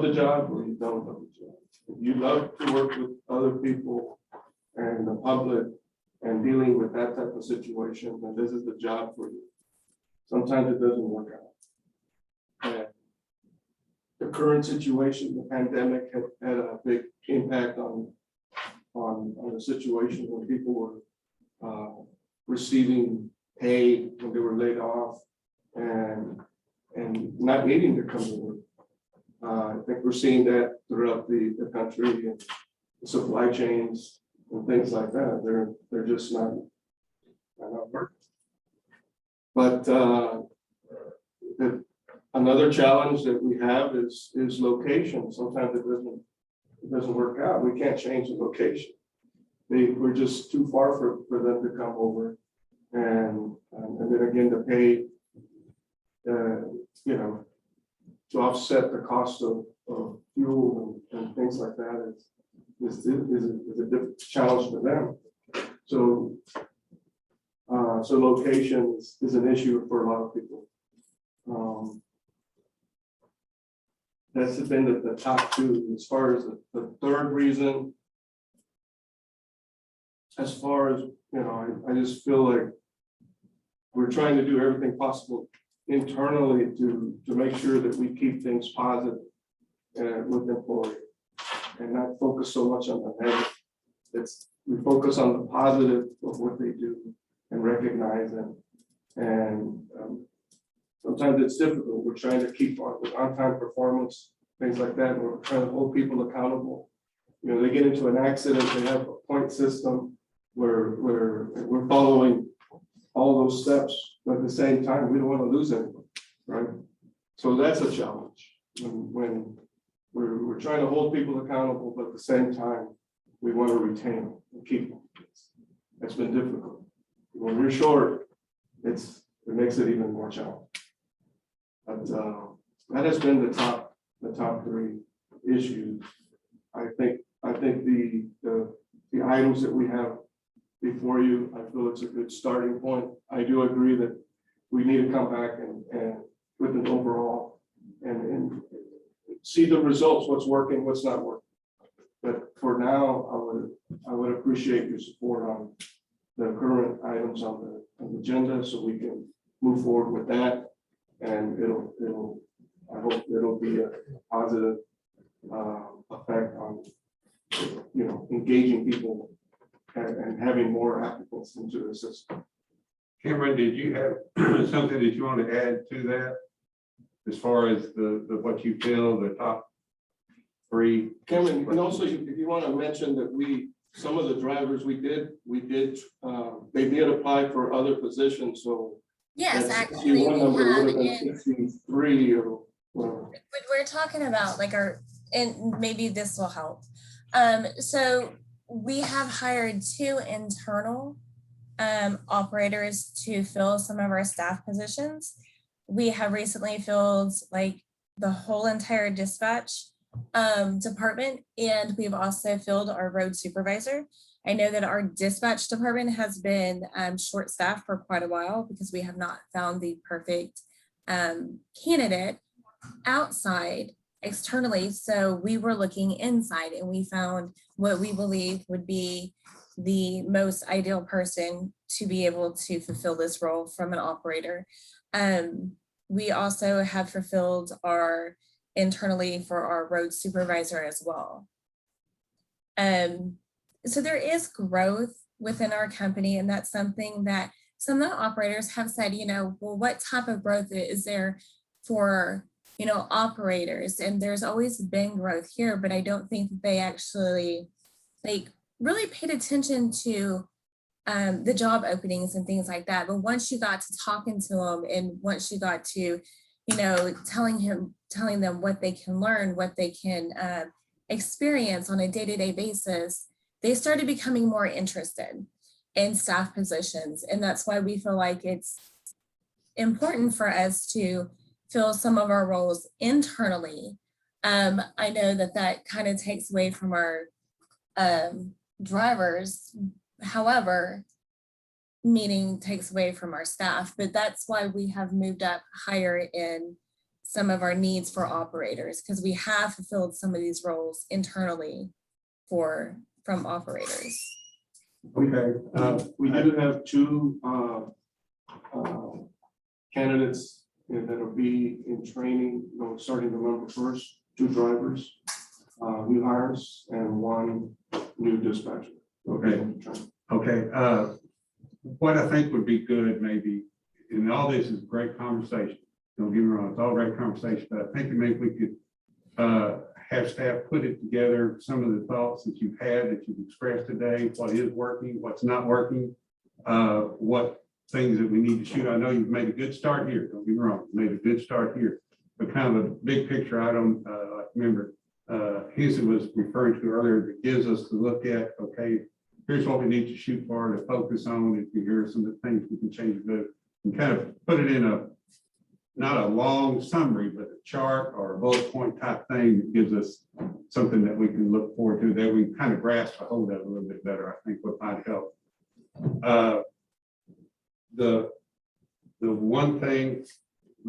the job or you don't love the job. If you love to work with other people and the public and dealing with that type of situation, then this is the job for you. Sometimes it doesn't work out. And the current situation, the pandemic had a big impact on the situation when people were receiving pay when they were laid off and not needing to come to work. I think we're seeing that throughout the country and supply chains and things like that. They're just not working. But another challenge that we have is location. Sometimes it doesn't work out. We can't change the location. We're just too far for them to come over. And then again, to pay, to offset the cost of fuel and things like that is a different challenge for them. So location is an issue for a lot of people. That's been the top two. As far as the third reason, as far as, I just feel like we're trying to do everything possible internally to make sure that we keep things positive with employees and not focus so much on the negative. We focus on the positive of what they do and recognize them. And sometimes it's difficult. We're trying to keep on-time performance, things like that. We're trying to hold people accountable. They get into an accident, they have a point system where we're following all those steps, but at the same time, we don't want to lose anyone, right? So that's a challenge when we're trying to hold people accountable, but at the same time, we want to retain them and keep them. That's been difficult. When we're short, it makes it even more challenging. But that has been the top three issues. I think the items that we have before you, I feel it's a good starting point. I do agree that we need to come back and with an overall and see the results, what's working, what's not working. But for now, I would appreciate your support on the current items on the agenda so we can move forward with that. And I hope it'll be a positive effect on, engaging people and having more applicants into the system. Cameron, did you have something that you want to add to that? As far as the what you feel, the top three? Cameron, and also if you want to mention that some of the drivers they did apply for other positions, so. Yes, that actually, 61 number would have we been have 63 or whatever. but we're talking about and maybe this will help. So we have hired 2 internal operators to fill some of our staff positions. We have recently filled the whole entire dispatch department, and we've also filled our road supervisor. I know that our dispatch department has been short-staffed for quite a while because we have not found the perfect candidate outside externally. So we were looking inside and we found what we believe would be the most ideal person to be able to fulfill this role from an operator. We also have fulfilled our internally for our road supervisor as well. So there is growth within our company, and that's something that some of the operators have said, well, what type of growth is there for, operators? And there's always been growth here, but I don't think that they actually really paid attention to the job openings and things like that. But once you got to talking to them, and once you got to, telling them what they can learn, what they can experience on a day-to-day basis, they started becoming more interested. in staff positions. And that's why we feel like it's important for us to fill some of our roles internally. I know that that kind of takes away from our drivers. However, meaning takes away from our staff, but that's why we have moved up higher in some of our needs for operators, because we have fulfilled some of these roles internally from operators. Okay, We do have two candidates that'll be in training, starting November 1st, 2 drivers, new hires, and 1 new dispatcher. okay, okay. What I think would be good maybe, and all this is great conversation, don't get me wrong, it's all great conversation, but I think maybe we could have staff put it together, some of the thoughts that you've had, that you've expressed today, what is working, what's not working, what things that we need to shoot. I know you've made a good start here, don't get me wrong, you made a good start here, but kind of a big picture item, I remember Hensel was referring to earlier, that gives us to look at, okay, here's what we need to shoot for, to focus on. If you hear some of the things we can change, but and kind of put it in a, not a long summary, but a chart or a bullet point type thing that gives us something that we can look forward to, that we kind of grasp a hold of a little bit better. I think what might help. The one thing,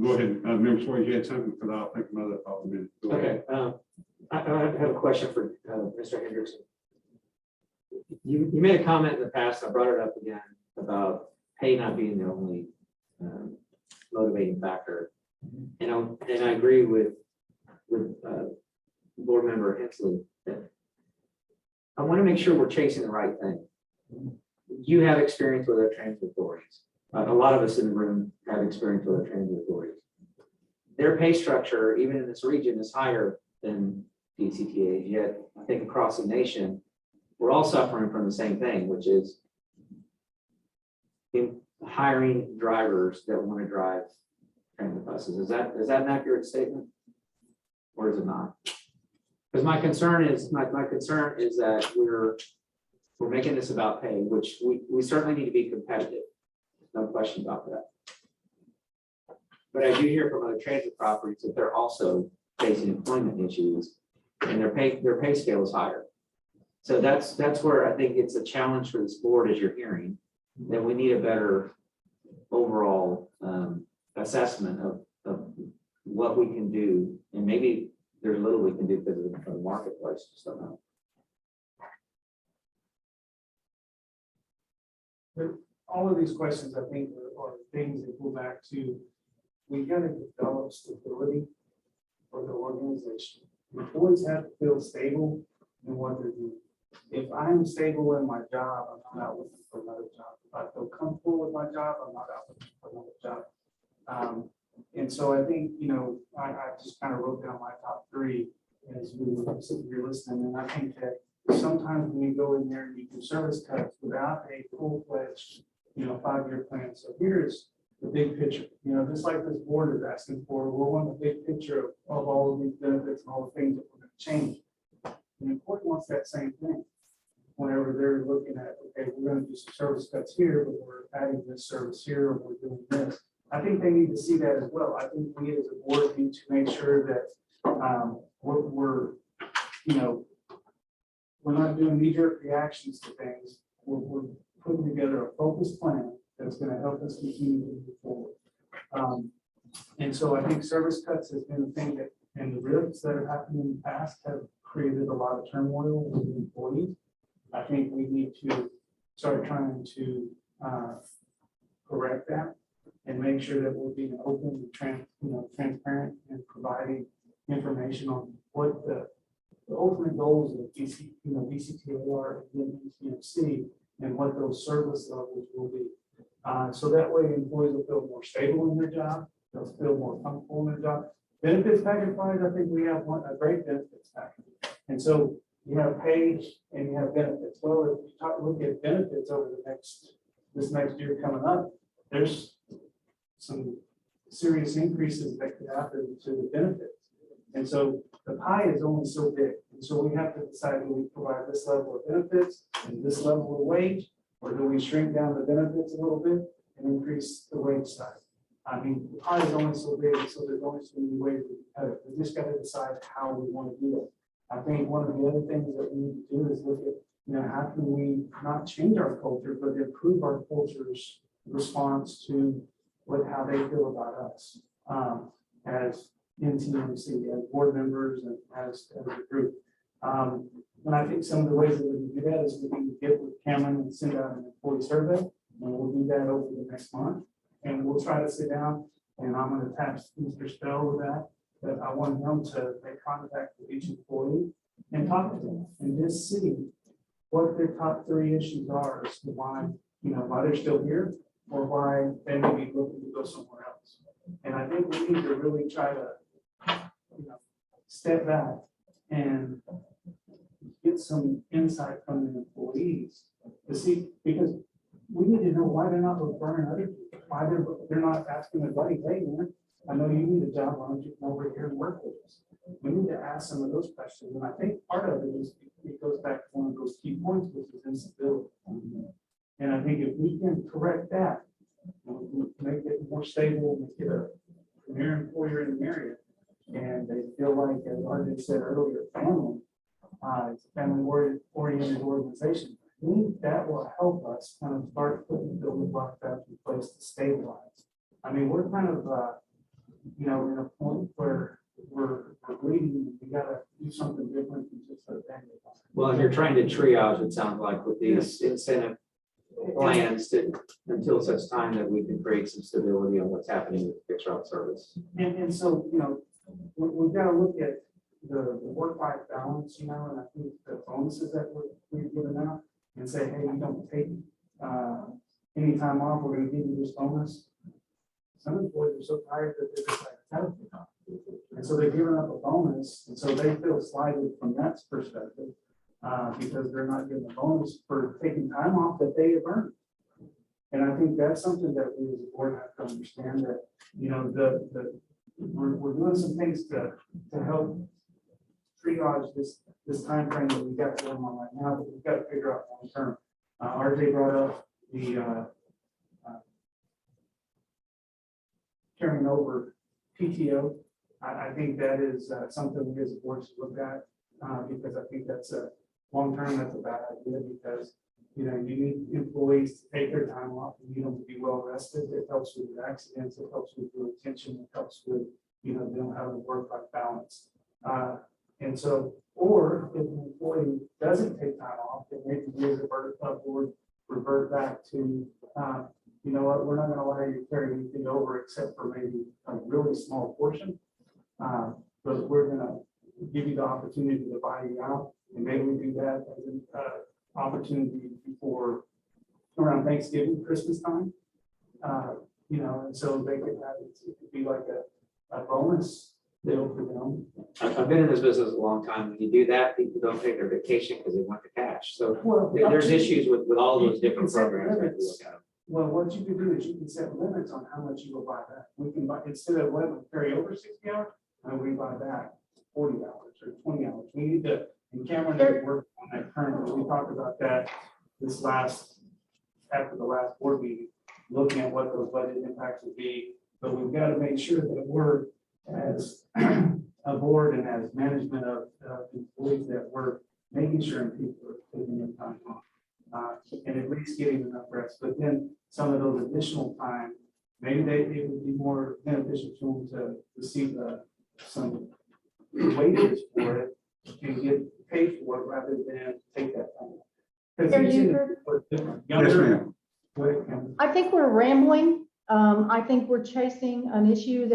go ahead, Member Swears, you had something for that. I'll think of another thought in a minute. Go ahead. Okay, I have a question for Mr. Hendrickson. You made a comment in the past, I brought it up again, about pay not being the only motivating factor. And I agree with board member Hensley that I want to make sure we're chasing the right thing. You have experience with our transit authorities. A lot of us in the room have experience with our transit authorities. Their pay structure, even in this region, is higher than DCTA's, yet I think across the nation, we're all suffering from the same thing, which is in hiring drivers that want to drive transit buses. Is that an accurate statement? Or is it not? Because my concern is that we're making this about pay, which we certainly need to be competitive. No question about that. But I do hear from other transit properties that they're also facing employment issues and their pay scale is higher. So that's where I think it's a challenge for this board, as you're hearing, that we need a better overall assessment of what we can do. And maybe there's little we can do because of the marketplace. Just don't know. All of these questions, I think, are things that go back to, we got to develop stability for the organization. Employees have to feel stable in what they're doing. If I'm stable in my job, I'm not out looking for another job. If I feel comfortable with my job, I'm not out looking for another job. And so I think, I just kind of wrote down my top 3 as we were sitting here listening. And I think that sometimes when you go in there and you do service cuts without a full-fledged, 5-year plan. So here's the big picture, just like this board is asking for, we want the big picture of all of these benefits and all the things that we're going to change. And the employee wants that same thing. Whenever they're looking at, okay, we're going to do some service cuts here, but we're adding this service here, or we're doing this. I think they need to see that as well. I think we as a board need to make sure that we're not doing knee-jerk reactions to things. We're putting together a focused plan that's going to help us continue to move forward. And so I think service cuts has been a thing that, and the rifts that have happened in the past have created a lot of turmoil with the employees. I think we need to start trying to correct that and make sure that we're being open and transparent and providing information on what the ultimate goals of DCTA are in NTMC and what those service levels will be. So that way employees will feel more stable in their job, they'll feel more comfortable in their job. Benefits package wise, I think we have a great benefits package. And so you have pay and you have benefits. Well, if you look at benefits over this next year coming up, there's some serious increases that could happen to the benefits. And so the pie is only so big. And so we have to decide, do we provide this level of benefits and this level of wage, Or do we shrink down the benefits a little bit and increase the wage side? I mean, the pie is only so big, so there's only so many ways to cut it. We just gotta decide how we want to do it. I think one of the other things that we need to do is look at, how can we not change our culture, but improve our culture's response to how they feel about us, as NTMC, as board members and as a group. And I think some of the ways that we can do that is we can get with Cameron and send out an employee survey, and we'll do that over the next month. And we'll try to sit down, and I'm going to attach Mr. Spell with that I want him to make contact with each employee and talk to them and just see what their top 3 issues are as to why they're still here or why they may be looking to go somewhere else. And I think we need to really try to, step back and get some insight from the employees to see, because we need to know why they're not referring other people, why they're not asking their buddy, hey man, I know you need a job, why don't you come over here and work with us? We need to ask some of those questions. And I think part of it is, it goes back to one of those key points, which is instability. And I think if we can correct that, make it more stable, make it a premier employer in the area, and they feel like, as RJ said earlier, family, it's a family-oriented organization, I think that will help us kind of start putting the building blocks back in place to stabilize. I mean, we're kind of, in a point where we're bleeding, we gotta do something different than just a thing. Well, and you're trying to triage, it sounds like, with these incentive plans until such time that we can create some stability on what's happening with fixed route service. And so, we've got to look at the work-life balance, and I think the bonuses that we've given out and say, hey, you don't take any time off, we're going to give you this bonus. Some employees are so tired that they're just like, and so they're giving up a bonus, and so they feel slighted from that perspective because they're not getting a bonus for taking time off that they have earned. And I think that's something that we as a board have to understand, that we're doing some things to help triage this time frame that we got going on right now, but we've got to figure out long term. RJ brought up the carrying over PTO. I think that is something we as a board should look at because I think that's a long term, that's a bad idea, because you need employees to take their time off, you need them to be well rested. It helps with accidents, it helps with retention, it helps with them having a work-life balance. And so, or if an employee doesn't take time off, then maybe we as a board revert back to you know what, we're not going to allow you to carry anything over except for maybe a really small portion. But we're going to give you the opportunity to buy you out, and maybe we do that as an opportunity before around Thanksgiving, Christmas time. And so they could have it could be like a bonus deal for them. I've been in this business a long time. When you do that, people don't take their vacation because they want the cash. So there's issues with all those different programs that we look at. Well, what you can do is you can set limits on how much you will buy back. We can buy, instead of letting them carry over 60 hours, we buy back 40 hours or 20 hours. We need to, and Cameron is working on that currently. We talked about that after the last board meeting, looking at what those budget impacts would be. But we've got to make sure that we're, as a board and as management of employees, that we're making sure people are taking their time off. And at least getting enough rest. But then some of those additional time, maybe it would be more beneficial to them to receive some wages for it and get paid for it rather than take that time. Yes, ma'am. I think we're rambling. I think we're chasing an issue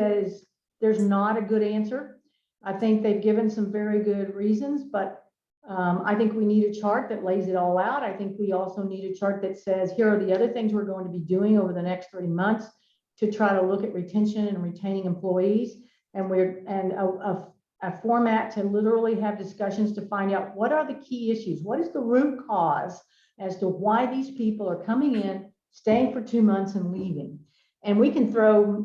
there's not a good answer. I think they've given some very good reasons, but I think we need a chart that lays it all out. I think we also need a chart that says, here are the other things we're going to be doing over the next 3 months to try to look at retention and retaining employees. And a format to literally have discussions to find out what are the key issues? What is the root cause as to why these people are coming in, staying for 2 months and leaving? And we can throw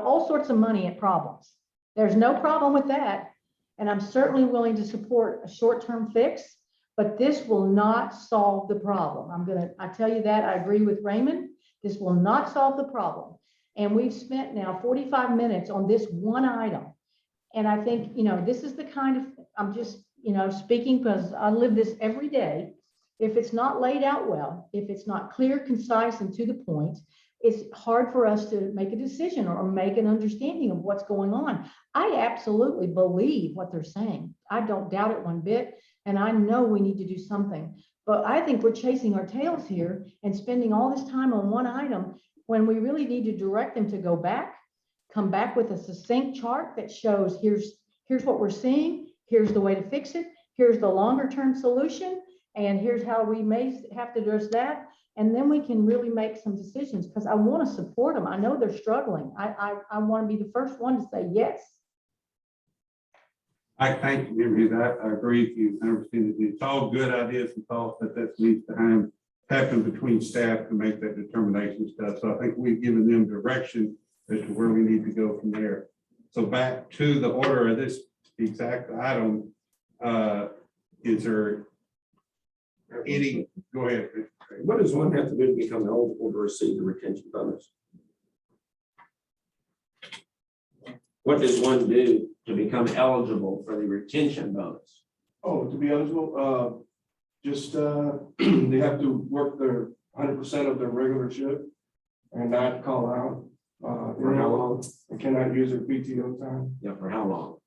all sorts of money at problems. There's no problem with that. And I'm certainly willing to support a short-term fix, but this will not solve the problem. I tell you that, I agree with Raymond. This will not solve the problem. And we've spent now 45 minutes on this one item. And I think, this is the kind of, I'm just, speaking because I live this every day. If it's not laid out well, if it's not clear, concise, and to the point, it's hard for us to make a decision or make an understanding of what's going on. I absolutely believe what they're saying. I don't doubt it one bit. And I know we need to do something. But I think we're chasing our tails here and spending all this time on one item when we really need to direct them to go back, come back with a succinct chart that shows here's what we're seeing, here's the way to fix it, here's the longer term solution, and here's how we may have to address that. And then we can really make some decisions because I want to support them. I know they're struggling. I want to be the first one to say yes. I thank you, that I agree with you. I understand that it's all good ideas and thoughts, but that needs to happen between staff to make that determination stuff. So I think we've given them direction as to where we need to go from there. So back to the order of this exact item, is there any, go ahead. What does one have to do to become eligible to receive the retention bonus? What does one do to become eligible for the retention bonus? Oh, to be eligible, just they have to work their 100% of their regular shift and not call out. For how long? They cannot use their PTO time Yeah, for how long?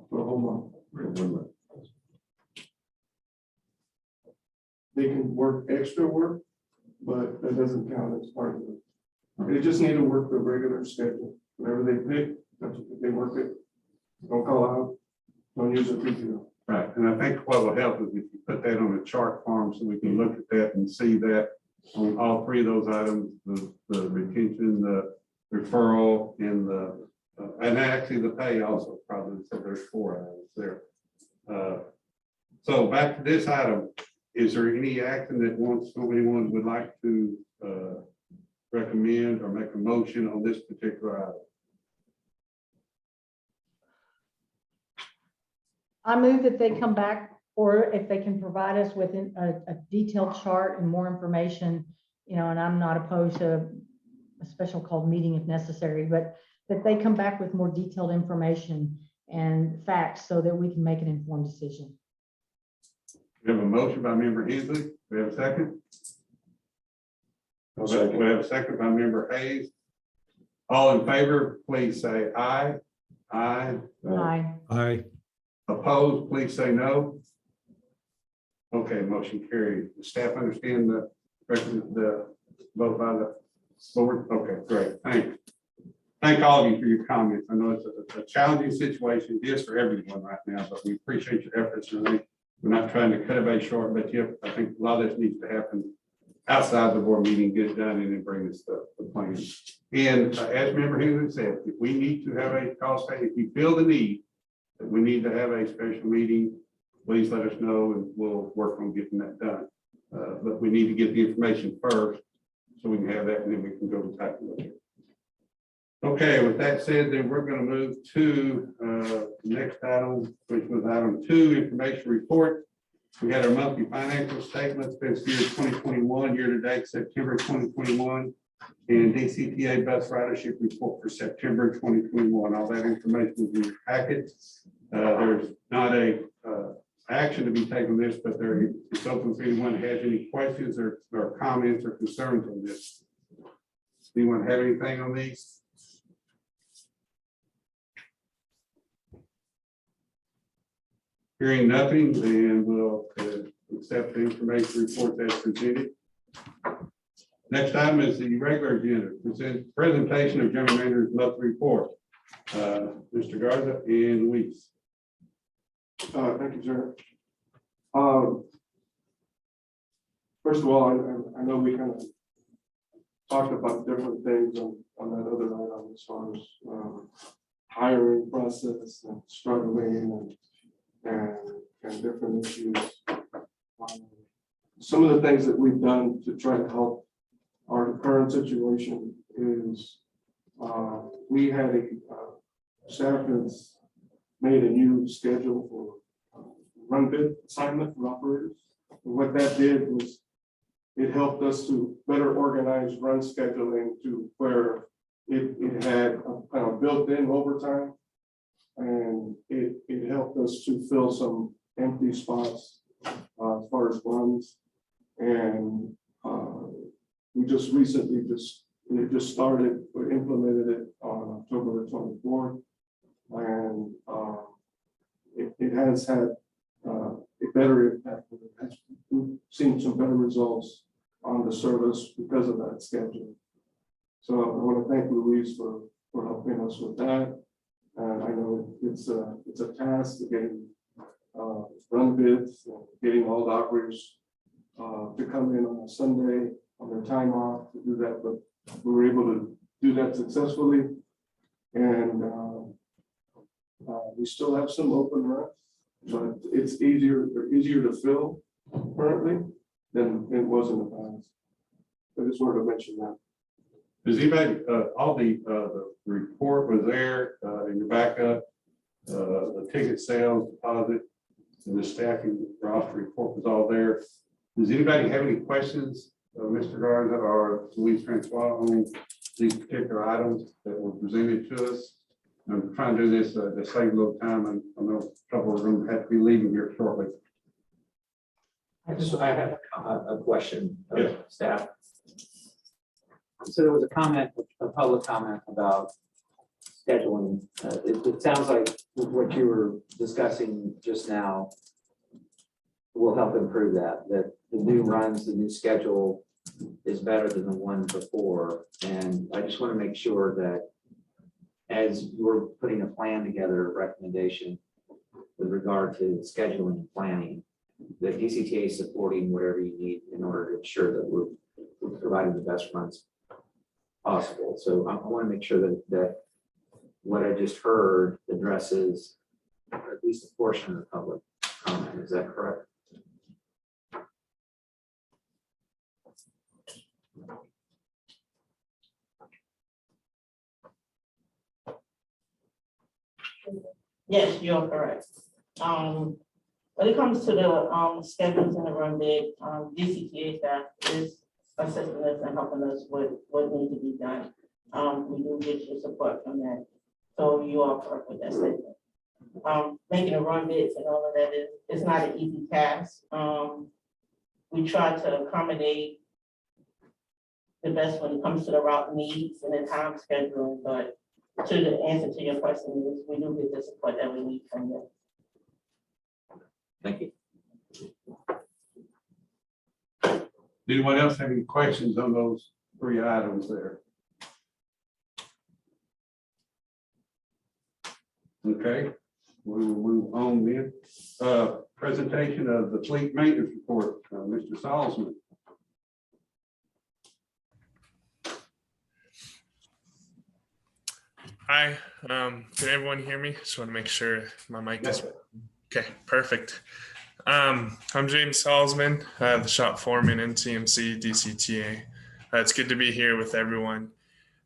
for a whole month. For 1 month. They can work extra work, but that doesn't count as part of it. They just need to work the regular schedule. Whatever they pick, that's what they work it. Don't call out, don't use their PTO. Right, and I think what will help is if you put that on a chart form so we can look at that and see that on all three of those items, the retention, the referral, and and actually the pay also probably, so there's 4 items there. So back to this item, is there any action that anyone would like to recommend or make a motion on this particular item? I move that they come back, or if they can provide us with a detailed chart and more information, and I'm not opposed to a special called meeting if necessary, but that they come back with more detailed information and facts so that we can make an informed decision. We have a motion by member Hensley. We have a second. We have a second by member Hayes. All in favor, please say aye. Aye. Aye. Aye. Opposed, please say no. Okay, motion carried. The staff understand the vote by the board? Okay, great. Thank all of you for your comments. I know it's a challenging situation. It is for everyone right now, but we appreciate your efforts. And we're not trying to cut everybody short, but I think a lot of this needs to happen outside the board meeting, get it done, and then bring this to the plan. And as member Henry said, if we need to have a cost, if you feel the need that we need to have a special meeting, please let us know and we'll work on getting that done. But we need to get the information first so we can have that and then we can go to tackle it. Okay, with that said, then we're going to move to the next item, which was item 2, information report. We had our monthly financial statements, fiscal year 2021, year to date, September 2021, and DCTA bus ridership report for September 2021. All that information is in your packet. There's not a action to be taken on this, but it's open for anyone who has any questions or comments or concerns on this. Anyone have anything on these? Hearing nothing, then we'll accept the information report that's presented. Next item is the regular agenda, presentation of general manager's monthly report. Mr. Garza and Luis. Thank you, sir. First of all, I know we kind of talked about different things on that other item as far as hiring process and struggling and different issues. Some of the things that we've done to try to help our current situation is we had staff has made a new schedule for run bid assignment for operators. What that did was it helped us to better organize run scheduling to where it had a kind of built-in overtime. And it helped us to fill some empty spots as far as runs. And we just recently it just started, we implemented it on October the 24th. And it has had a better impact. We've seen some better results on the service because of that schedule. So I want to thank Louise for helping us with that. And I know it's a task to getting run bids, and getting all the operators to come in on a Sunday on their time off to do that, but we were able to do that successfully. And we still have some open runs, but it's they're easier to fill currently than it was in the past. I just wanted to mention that. Does anybody, all the report was there in your backup, the ticket sales, deposit, and the staffing roster report was all there. Does anybody have any questions, Mr. Garza or Louise Francois, on these particular items that were presented to us? I'm trying to do this to save a little time, and I know a couple of them have to be leaving here shortly. I have a question of Yeah. staff. So there was a comment, a public comment about scheduling. It sounds like what you were discussing just now will help improve that the new runs, the new schedule is better than the one before. And I just want to make sure that as you're putting a plan together, a recommendation with regard to scheduling and planning, that DCTA is supporting whatever you need in order to ensure that we're providing the best runs possible. So I want to make sure that what I just heard addresses at least a portion of the public comment. Is that correct? Yes, you're correct. When it comes to the schedules and the run bid, DCTA staff is assisting us and helping us with what needs to be done. We do get your support from that. So you are correct with that statement. Making the run bids and all of that is not an easy task. We try to accommodate the best when it comes to the route needs and the time scheduling, but to the answer to your question is we do get the support that we need from them. Thank you. Did anyone else have any questions on those three items there? Okay, we will move on then. Presentation of the fleet maintenance report, Mr. Salzman. Hi, can everyone hear me? Just want to make sure my mic is okay. Perfect. I'm James Salzman, the shop foreman, NTMC, DCTA. It's good to be here with everyone.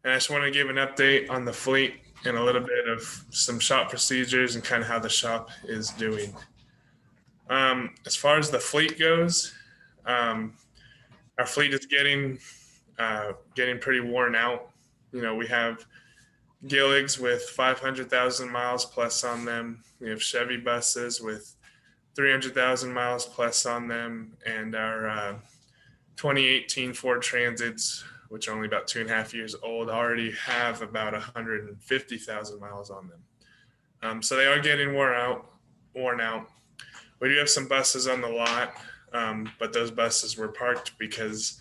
And I just want to give an update on the fleet and a little bit of some shop procedures and kind of how the shop is doing. As far as the fleet goes, our fleet is getting pretty worn out. You know, we have Gilligs with 500,000 miles plus on them. We have Chevy buses with 300,000 miles plus on them, and our 2018 Ford Transits, which are only about 2.5 years old, already have about 150,000 miles on them. So they are getting worn out. We do have some buses on the lot, but those buses were parked because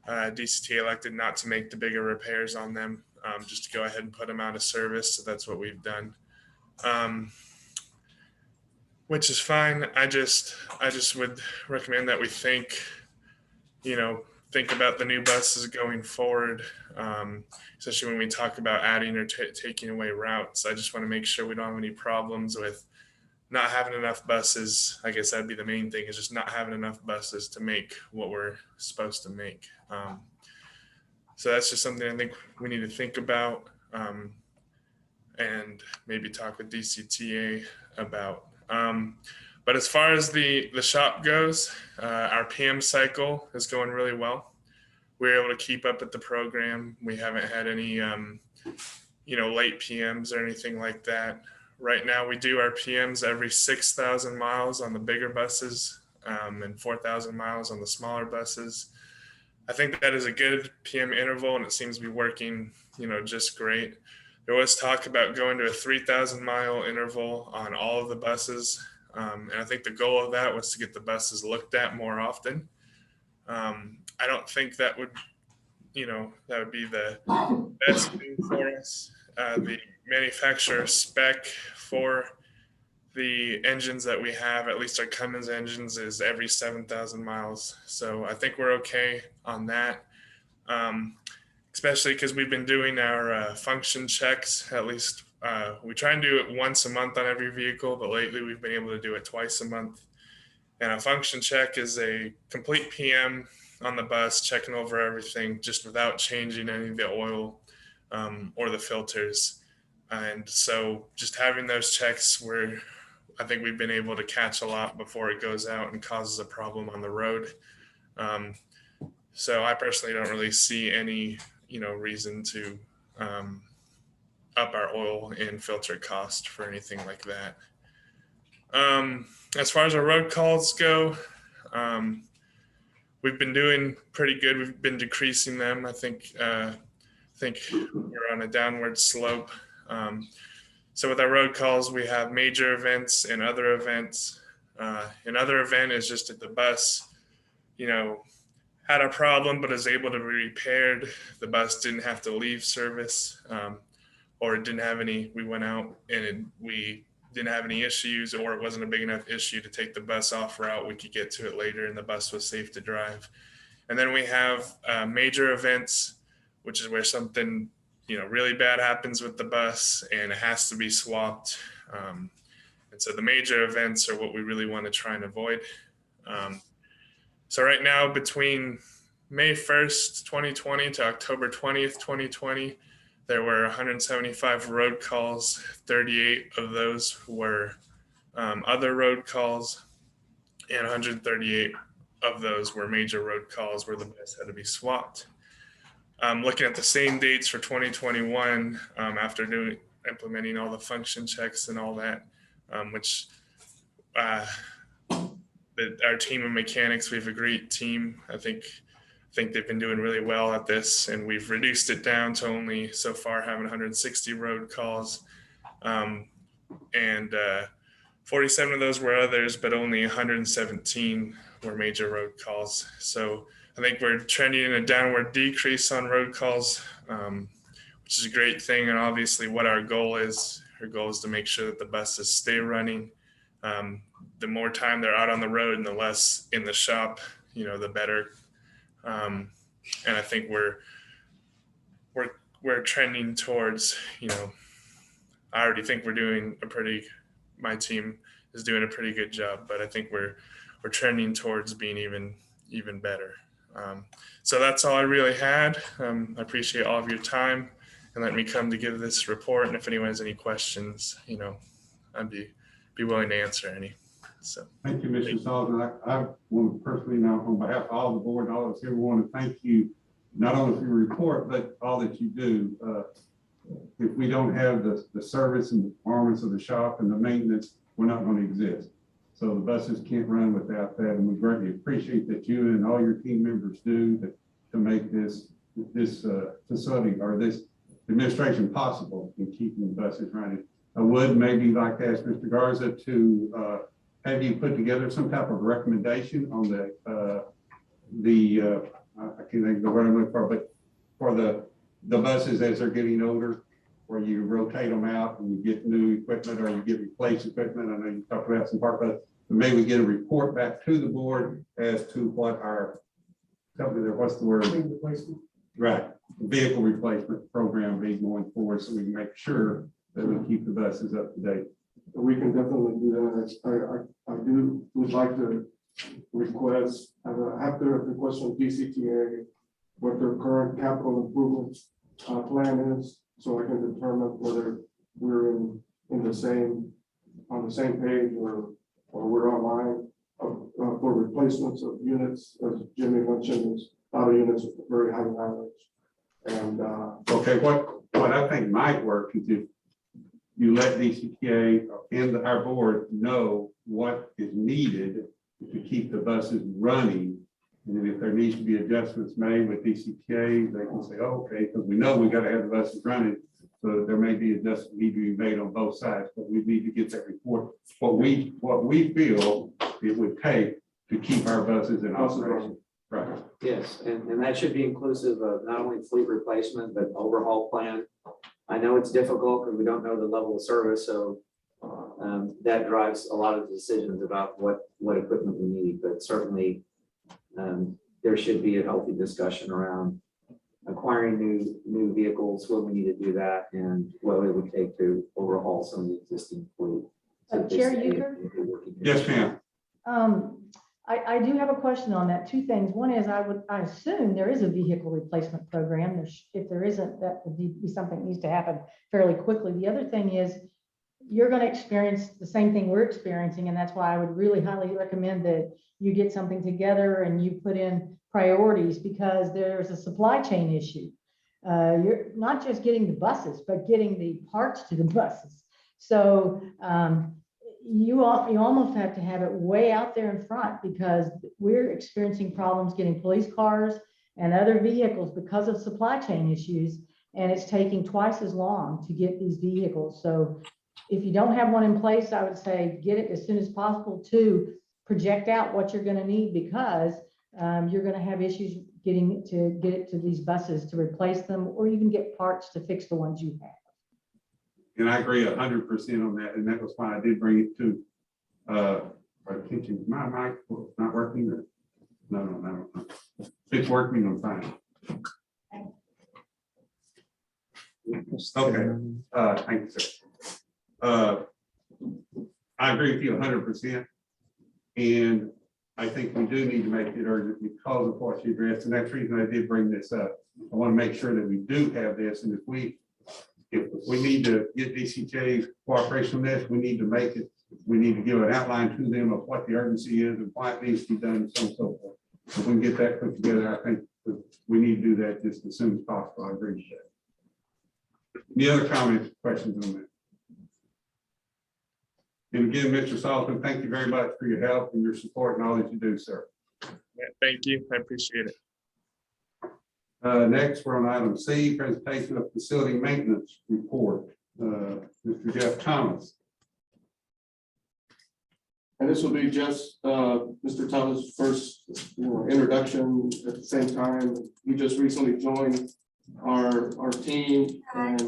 DCT elected not to make the bigger repairs on them, just to go ahead and put them out of service. So that's what we've done, which is fine. I just would recommend that we think about the new buses going forward, especially when we talk about adding or taking away routes. I just want to make sure we don't have any problems with not having enough buses. I guess that'd be the main thing, is just not having enough buses to make what we're supposed to make. So that's just something I think we need to think about, and maybe talk with DCTA about. But as far as the shop goes, our PM cycle is going really well. We're able to keep up with the program. We haven't had any, late PMs or anything like that. Right now, we do our PMs every 6,000 miles on the bigger buses and 4,000 miles on the smaller buses. I think that is a good PM interval, and it seems to be working, just great. There was talk about going to a 3,000 mile interval on all of the buses. And I think the goal of that was to get the buses looked at more often. I don't think that would, that would be the best thing for us. The manufacturer spec for the engines that we have, at least our Cummins engines, is every 7,000 miles. So I think we're okay on that. Especially because we've been doing our function checks. At least we try and do it once a month on every vehicle, but lately we've been able to do it twice a month. And a function check is a complete PM on the bus, checking over everything just without changing any of the oil or the filters. And so just having those checks I think we've been able to catch a lot before it goes out and causes a problem on the road. So I personally don't really see any, reason to up our oil and filter cost for anything like that. As far as our road calls go, we've been doing pretty good. We've been decreasing them. I think we're on a downward slope. So with our road calls, we have major events and other events. Another event is just that the bus, had a problem, but is able to be repaired. The bus didn't have to leave service, or it didn't have any. We went out and we didn't have any issues, or it wasn't a big enough issue to take the bus off route. We could get to it later, and the bus was safe to drive. And then we have major events, which is where something really bad happens with the bus and it has to be swapped. And so the major events are what we really want to try and avoid. So right now, between May 1st, 2020 to October 20th, 2020, there were 175 road calls. 38 of those were other road calls, and 138 of those were major road calls where the bus had to be swapped. Looking at the same dates for 2021, after implementing all the function checks and all that, which our team of mechanics, we have a great team. I think they've been doing really well at this, and we've reduced it down to only so far having 160 road calls, and 47 of those were others, but only 117 were major road calls. So I think we're trending in a downward decrease on road calls, which is a great thing. And obviously what our goal is to make sure that the buses stay running. The more time they're out on the road and the less in the shop, the better. And I think we're trending towards, I already think we're doing my team is doing a pretty good job, but I think we're trending towards being even better. So that's all I really had. I appreciate all of your time and let me come to give this report. And if anyone has any questions, I'd be willing to answer any. So thank you, Mr. Sullivan. I want to personally, now on behalf of all the board and all of us here, want to thank you not only for your report, but all that you do. If we don't have the service and the performance of the shop and the maintenance, we're not going to exist. So the buses can't run without that, and we greatly appreciate that you and all your team members do to make this facility or this administration possible in keeping the buses running. I would maybe like to ask Mr. Garza to have you put together some type of recommendation on I can't think of the word I'm looking for, but for the buses as they're getting older, where you rotate them out and you get new equipment or you get replaced equipment. I know you talked about some part, but maybe we get a report back to the board as to what our company there, what's the word? Replacement. Right, vehicle replacement program be going forward, so we can make sure that we keep the buses up to date. We can definitely do that. I would like to request, I have to request from DCTA what their current capital improvements plan is, so I can determine whether we're on the same page or or we're online for replacements of units, as Jimmy mentioned, is a lot of units with very high mileage. And Okay, what I think might work is if you let DCTA and our board know what is needed to keep the buses running. And then if there needs to be adjustments made with DCTA, they can say, oh, okay, because we know we got to have the buses running. So there may be adjustments need to be made on both sides, but we need to get that report. What we feel it would take to keep our buses in operation. Right. Yes, and that should be inclusive of not only fleet replacement, but overhaul plan. I know it's difficult because we don't know the level of service, so that drives a lot of decisions about what equipment we need, but certainly there should be a healthy discussion around acquiring new vehicles, what we need to do that, and what it would take to overhaul some of the existing fleet. Chair Euchre? Yes, ma'am. I do have a question on that. Two things. One is I assume there is a vehicle replacement program. If there isn't, that would be something that needs to happen fairly quickly. The other thing is you're going to experience the same thing we're experiencing. And that's why I would really highly recommend that you get something together and you put in priorities, because there's a supply chain issue. You're not just getting the buses, but getting the parts to the buses. So you almost have to have it way out there in front, because we're experiencing problems getting police cars and other vehicles because of supply chain issues. And it's taking twice as long to get these vehicles. So if you don't have one in place, I would say get it as soon as possible to project out what you're going to need, because you're going to have issues getting it to these buses to replace them, or even get parts to fix the ones you have. And I agree 100% on that. And that was why I did bring it to our attention. My mic not working. Or, no. If it's working, I'm fine. Okay. Thank you, sir. I agree with you 100%. And I think we do need to make it urgent because of what you addressed. And that's the reason I did bring this up. I want to make sure that we do have this. And if we need to get DCJ's cooperation on this, we need to make it, we need to give an outline to them of what the urgency is and why it needs to be done, and so on and so forth. If we can get that put together, I think we need to do that just as soon as possible. I agree with that. Any other comments, questions on that? And again, Mr. Sullivan, thank you very much for your help and your support and all that you do, sir. Yeah, thank you. I appreciate it. Next, we're on item C, presentation of facility maintenance report. Mr. Jeff Thomas. And this will be just Mr. Thomas' first introduction at the same time. He just recently joined our team, and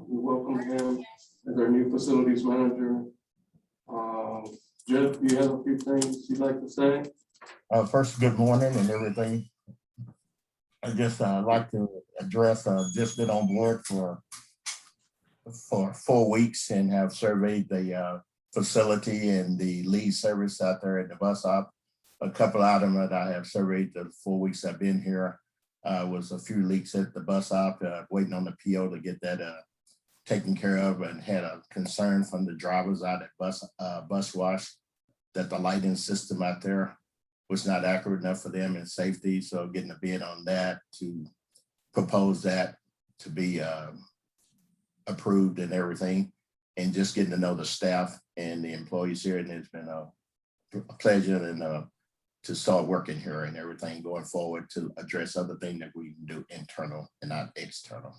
we welcome him as our new facilities manager. Jeff, do you have a few things you'd like to say? First, good morning and everything. I just like to address, just been on board for 4 weeks and have surveyed the facility and the lead service out there at the bus stop. A couple of items that I have surveyed the 4 weeks I've been here was a few leaks at the bus stop, waiting on the PO to get that taken care of, and had a concern from the drivers out at bus wash that the lighting system out there was not accurate enough for them in safety. So getting a bid on that to propose that to be approved and everything, and just getting to know the staff and the employees here. And it's been a pleasure and to start working here and everything going forward to address other things that we can do internal and not external.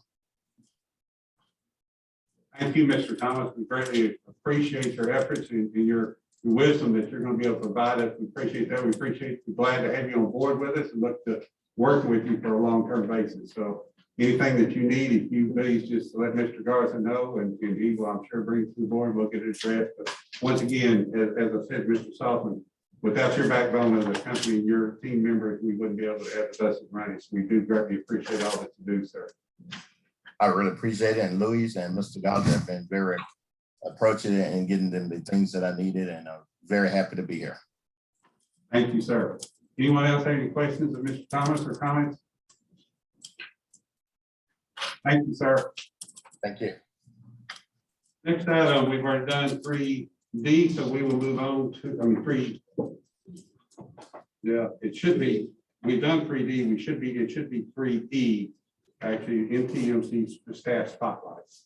Thank you, Mr. Thomas. We greatly appreciate your efforts and your wisdom that you're going to be able to provide us. We appreciate that. We're glad to have you on board with us and look to working with you for a long-term basis. So anything that you need, if you please just let Mr. Garza know, and he will, I'm sure, bring it to the board. We'll get it addressed. But once again, as I said, Mr. Saltzman, without your backbone as a company and your team members, we wouldn't be able to have the buses running. So we do greatly appreciate all that you do, sir. I really appreciate it. And Louis and Mr. Garza have been very approaching it and getting them the things that I needed, and I'm very happy to be here. Thank you, sir. Anyone else have any questions of Mr. Thomas or comments? Thank you, sir. Thank you. Next item, we've already done 3 D, so we will move on to, I mean, 3. Yeah, it should be, we've done 3D, it should be 3E, actually, NTMC staff spotlights.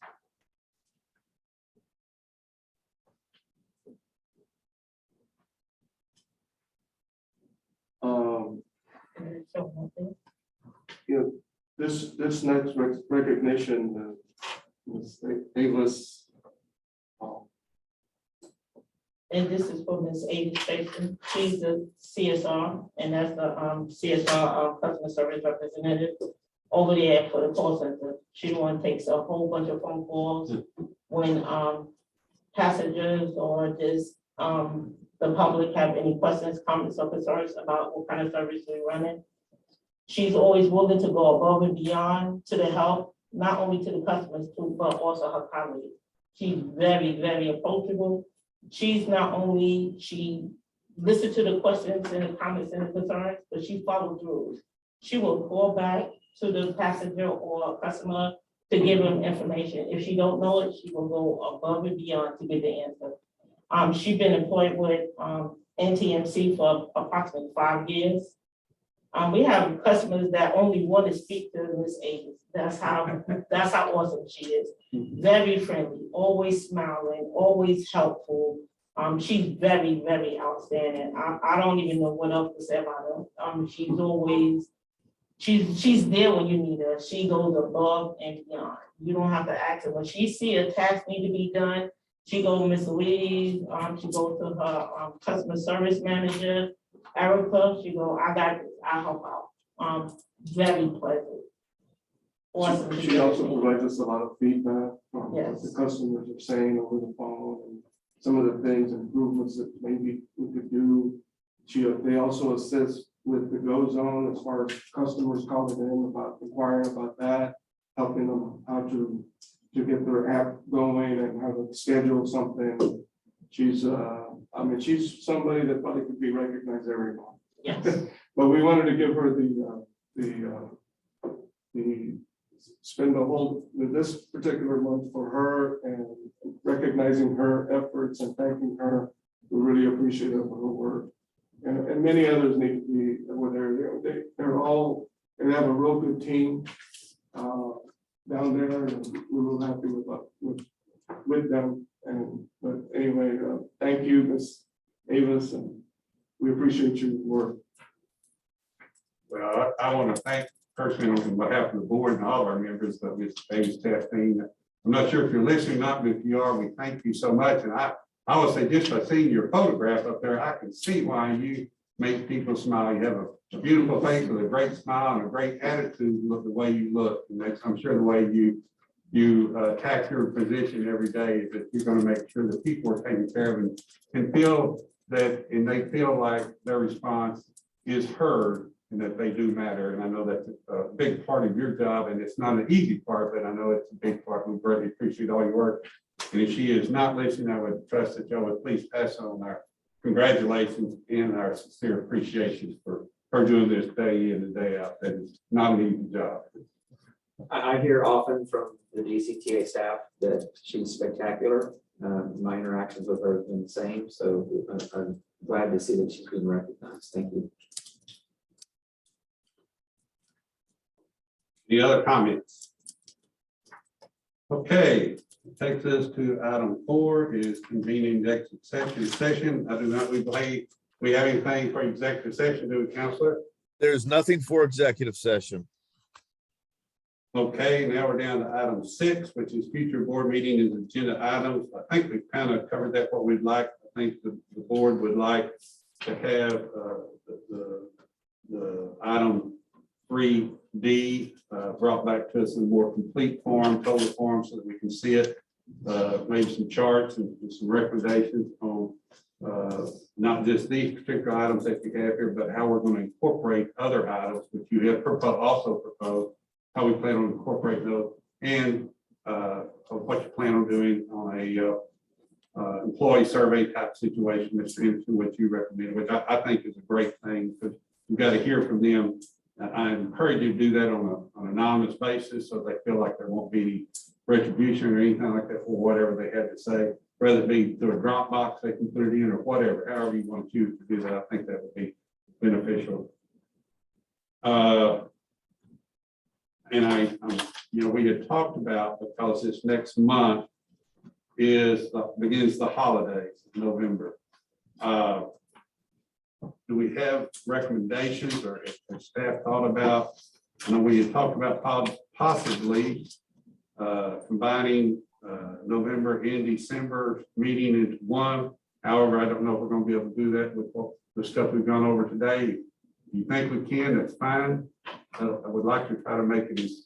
You know, this next recognition was Avis. And this is for Ms. Amy Spacer. She's the CSR, and that's the CSR customer service representative over there for the call center. She the one takes a whole bunch of phone calls when passengers or just the public have any questions, comments, or concerns about what kind of service we're running. She's always willing to go above and beyond to the help, not only to the customers too, but also her colleagues. She's very, very approachable. She's not only, she listened to the questions and the comments and the concerns, but she followed through. She will call back to the passenger or customer to give them information. If she don't know it, she will go above and beyond to get the answer. She's been employed with NTMC for approximately 5 years. We have customers that only want to speak to Ms. Avis. That's how awesome she is. Very friendly, always smiling, always helpful. She's very, very outstanding. I don't even know what else to say about her. She's always, she's there when you need her. She goes above and beyond. You don't have to ask her. When she see a task need to be done, she goes to Ms. Louise, she goes to her customer service manager, Erica. She go, I got this, I help out. Very pleasant. Awesome. She also provides us a lot of feedback from what Yes. the customers are saying over the phone and some of the things, improvements that maybe we could do. They also assist with the Go Zone as far as customers calling in about inquiring about that, helping them how to get their app going and how to schedule something. She's she's somebody that probably could be recognized every month. Yes. But we wanted to give her the spend this particular month for her and recognizing her efforts and thanking her. We're really appreciative of her work. And many others need to be over there. They have a real good team down there, and we're real happy with them. But anyway, thank you, Ms. Avis, and we appreciate your work. Well, I want to thank personally on behalf of the board and all of our members of this Davis staff team. I'm not sure if you're listening, not, but if you are, we thank you so much. And I would say just by seeing your photograph up there, I can see why you make people smile. You have a beautiful face with a great smile and a great attitude, look the way you look. And that's, I'm sure, the way you attack your position every day is that you're going to make sure that people are taken care of and feel that, and they feel like their response is heard and that they do matter. And I know that's a big part of your job, and it's not an easy part, but I know it's a big part. We greatly appreciate all your work. And if she is not listening, I would trust that y'all would please pass on our congratulations and our sincere appreciation for her doing this day in and day out. That is not an easy job. I hear often from the DCTA staff that she's spectacular. My interactions with her have been the same, so I'm glad to see that she's being recognized. Thank you. Any other comments? Okay, takes us to item 4 is convening executive session. I do not believe we have anything for executive session, do we, Counselor? There's nothing for executive session. Okay, now we're down to item 6, which is future board meeting and agenda items. I think we've kind of covered that, what we'd like. I think the board would like to have the item 3D brought back to us in a more complete form, total form, so that we can see it. Maybe some charts and some recommendations on not just these particular items that you have here, but how we're going to incorporate other items which you have also proposed, how we plan on incorporating those, and what you plan on doing on a employee survey type situation, Mr. Henderson, what you recommend, which I think is a great thing, because you've got to hear from them. I encourage you to do that on an anonymous basis, so they feel like there won't be any retribution or anything like that for whatever they had to say. whether it be through a Dropbox, they can put it in or whatever, however you want to choose to do that. I think that would be beneficial. And we had talked about, because this next month begins the holidays, November. Do we have recommendations or have staff thought about? I know we had talked about possibly combining November and December meeting into one. However, I don't know if we're going to be able to do that with the stuff we've gone over today. If you think we can, that's fine. I would like to try to make it as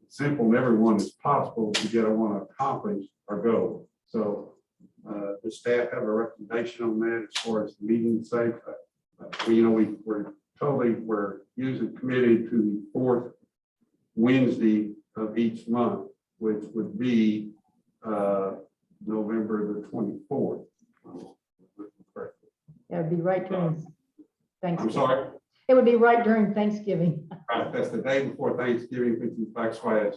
simple and everyone as possible to get, I want to accomplish our goal. So the staff have a recommendation on that as far as the meeting sake. We're usually committed to the fourth Wednesday of each month, which would be November the 24th. That would be right during I'm Thanksgiving. sorry. It would be right during Thanksgiving. Right, that's the day before Thanksgiving, which is Black Friday.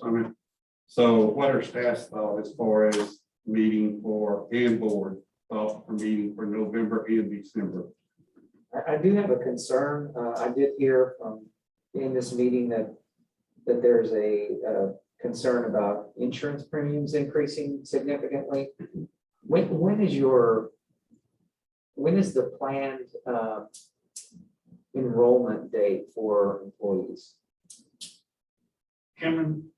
So what are staff's thought as far as meeting for and board thought for meeting for November and December? I do have a concern. I did hear from in this meeting that there's a concern about insurance premiums increasing significantly. When is the planned enrollment date for employees? Cameron,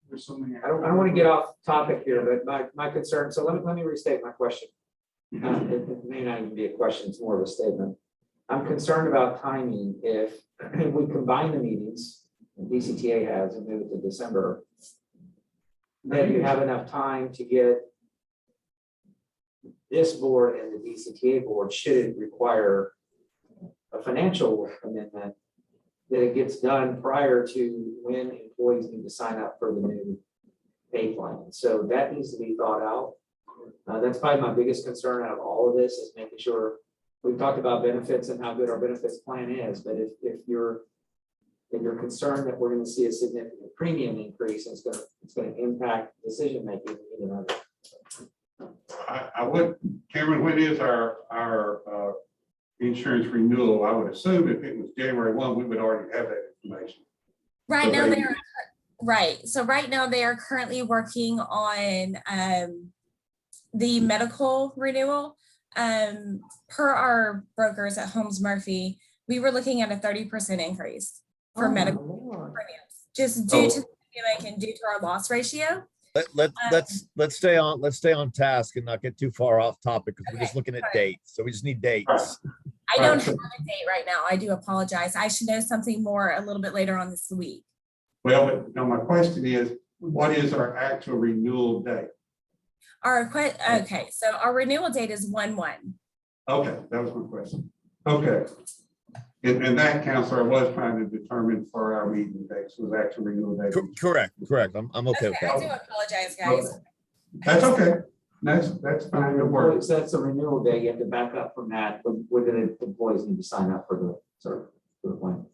there's so many. I don't want to get off topic here, but my concern, so let me restate my question. It may not even be a question, it's more of a statement. I'm concerned about timing. If we combine the meetings, and DCTA has, and move it to December, then you have enough time to get this board and the DCTA board, should it require a financial amendment, that it gets done prior to when employees need to sign up for the new pay plan. So that needs to be thought out. That's probably my biggest concern out of all of this, is making sure we've talked about benefits and how good our benefits plan is. But if you're concerned that we're going to see a significant premium increase, and it's going to impact decision making, I would, Cameron, when is our insurance renewal? I would assume if it was January 1, we would already have that information. Right now So right now they are currently working on the medical renewal. Per our brokers at Holmes Murphy, we were looking at a 30% increase for medical premiums, just due to the pandemic and due to our loss ratio. Let's stay on task and not get too far off topic, because we're just looking at dates. So we just need dates. I don't have a date right now. I do apologize. I should know something more a little bit later on this week. Well, but now my question is, what is our actual renewal date? Okay, so our renewal date is 1/1. Okay, that was my question. Okay. And that, Counselor, I was trying to determine for our meeting dates was actual renewal date. Correct. I'm okay with I that. do apologize, guys. That's okay. That's fine. It works. That's a renewal day. You have to back up from that. When do the employees need to sign up for the plan?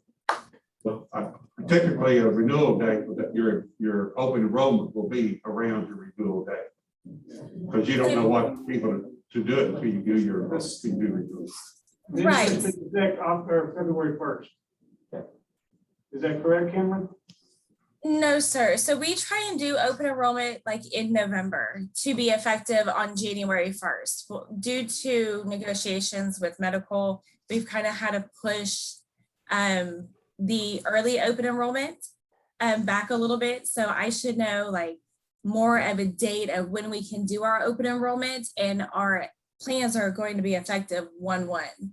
Well, typically a renewal date, that your open enrollment will be around your renewal date. Because you don't know what people to do it until you do your renewal. Right. After February 1st. Is that correct, Cameron? No, sir. So we try and do open enrollment like in November to be effective on January 1st. Well, due to negotiations with medical, we've kind of had to push the early open enrollment back a little bit. So I should know like more of a date of when we can do our open enrollment, and our plans are going to be effective 1/1.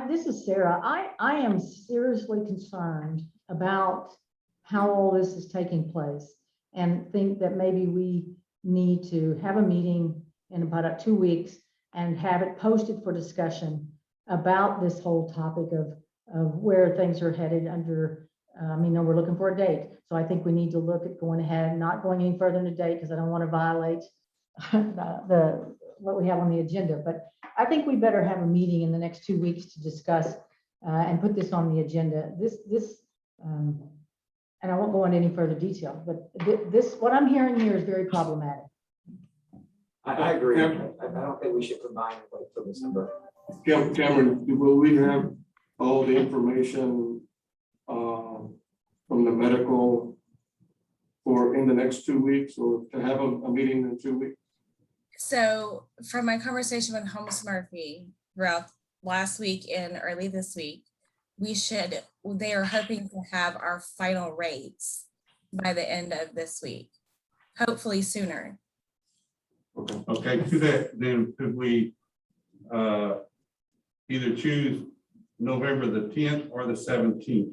This is Sarah. I am seriously concerned about how all this is taking place, and think that maybe we need to have a meeting in about 2 weeks and have it posted for discussion about this whole topic of where things are headed under, we're looking for a date. So I think we need to look at going ahead, not going any further than a date, because I don't want to violate what we have on the agenda. But I think we better have a meeting in the next 2 weeks to discuss and put this on the agenda. And I won't go into any further detail, but this, what I'm hearing here is very problematic. I agree. I don't think we should combine it like till December. Cameron, will we have all the information from the medical for in the next 2 weeks, or to have a meeting in 2 weeks? So from my conversation with Holmes Murphy throughout last week and early this week, they are hoping to have our final rates by the end of this week, hopefully sooner. Okay, to that, then could we either choose November the 10th or the 17th?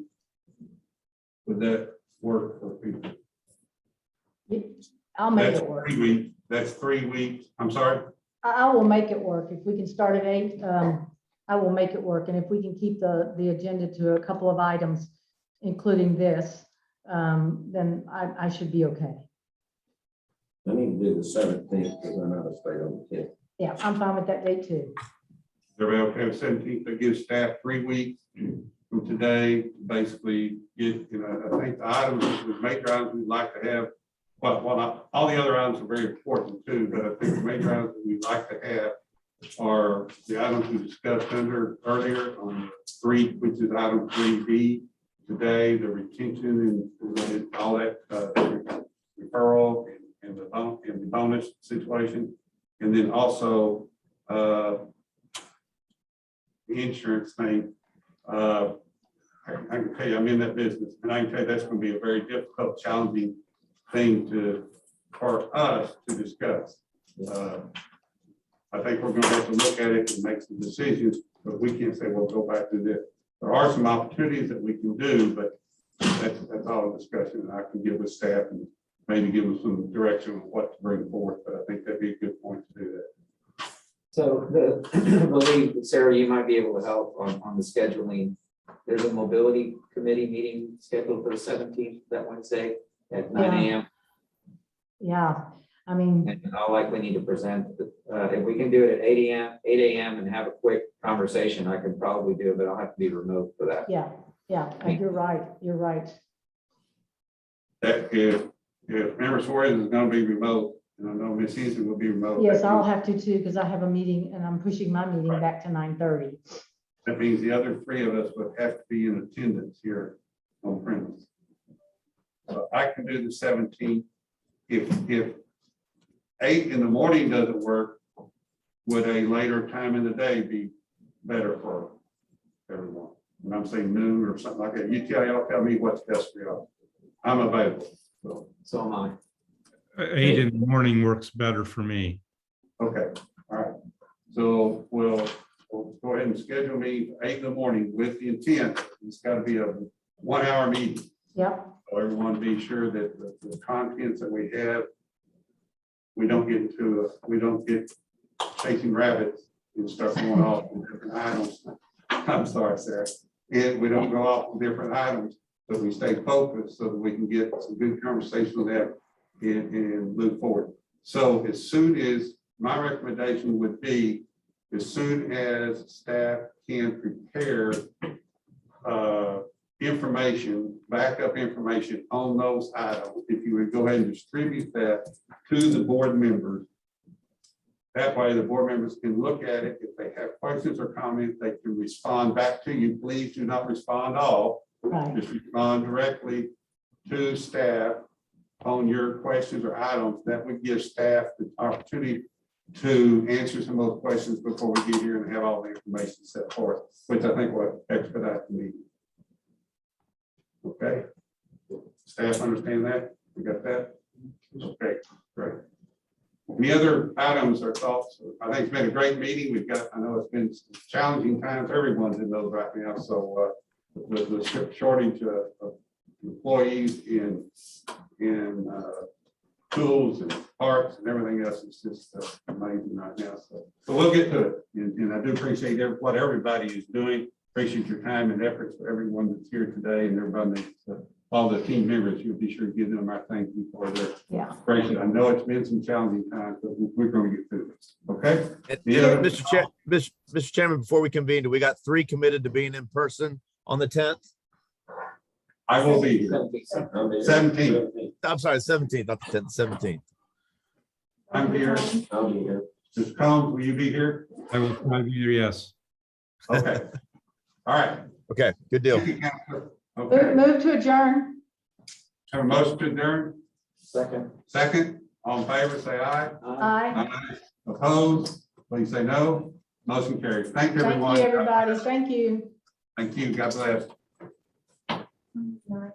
Would that work for people? I'll make That's it work. 3 weeks. That's 3 weeks. I'm sorry. I will make it work. If we can start at 8, I will make it work. And if we can keep the agenda to a couple of items, including this, then I should be okay. I need to do the 17th because I'm out of state on the 10th. Yeah, I'm fine with that date too. Everybody okay with 17th? That gives staff 3 weeks from today to basically get, I think the items, the major items we'd like to have, all the other items are very important too, but I think the major items that we'd like to have are the items we discussed earlier on 3, which is item 3B today, the retention and all that referral and the bonus situation. And then also the insurance thing. I can tell you, I'm in that business, and I can tell you that's going to be a very difficult, challenging thing for us to discuss. I think we're going to have to look at it and make some decisions, but we can't say, well, go back to this. There are some opportunities that we can do, but that's all a discussion that I can give with staff and maybe give them some direction on what to bring forth. But I think that'd be a good point to do that. So I believe, Sarah, you might be able to help on the scheduling. There's a mobility committee meeting scheduled for the 17th, that Wednesday at 9 a.m. Yeah, I mean, And I'll likely need to present, if we can do it at 8 a.m. and have a quick conversation, I can probably do it, but I'll have to be remote for that. yeah, you're right. You're right. That if Member Suarez is going to be remote, and I know Ms. Eason will be remote. Yes, I'll have to too, because I have a meeting and I'm pushing my meeting back to 9:30. That means the other 3 of us would have to be in attendance here on premise. So I can do the 17th. If 8 in the morning doesn't work, would a later time in the day be better for everyone? When I'm saying noon or something like that, y'all tell me what's best for y'all. I'm available. So am I. 8 in the morning works better for me. Okay, all right. So we'll go ahead and schedule me for 8 in the morning with the intent. It's got to be a 1-hour meeting. Yep. So everyone be sure that the contents that we have, we don't get chasing rabbits and start going off on different items. I'm sorry, Sarah. And we don't go off on different items, but we stay focused so that we can get some good conversation on that and move forward. So as soon as my recommendation would be, as soon as staff can prepare information, backup information on those items, if you would go ahead and distribute that to the board members. That way the board members can look at it. If they have questions or comments, they can respond back to you. Please do not respond all. Right. Just respond directly to staff on your questions or items. That would give staff the opportunity to answer some of those questions before we get here and have all the information set forth, which I think will expedite the meeting. Okay. Staff understand that? We got that? Okay, great. Any other items or thoughts? I think it's been a great meeting. I know it's been challenging times. Everyone's in those right now. So the shortage of employees in tools and parts and everything else is just amazing right now. So we'll get to it. And I do appreciate what everybody is doing. Appreciate your time and efforts for everyone that's here today and everybody, all the team members. You'll be sure to give them our thank you for their gracious. I know it's been some challenging times, but we're going to get through this. Okay. Mr. Chairman, before we convene, we got 3 committed to being in person on the 10th. I will be here. 17th. I'm sorry, 17th, not the 10th, 17th. I'm here. I'll be here. Mr. Combs, will you be here? I will try to be here, yes. Okay. All right. Okay, good deal. Thank you, Counselor. Okay. Move to adjourn. Have a motion to adjourn? Second. Second, all in favor, say aye. Aye. Aye. Opposed, please say no. Motion carries. Thank you, Thank everyone. you, everybody. Thank you. Thank you. God bless. Right.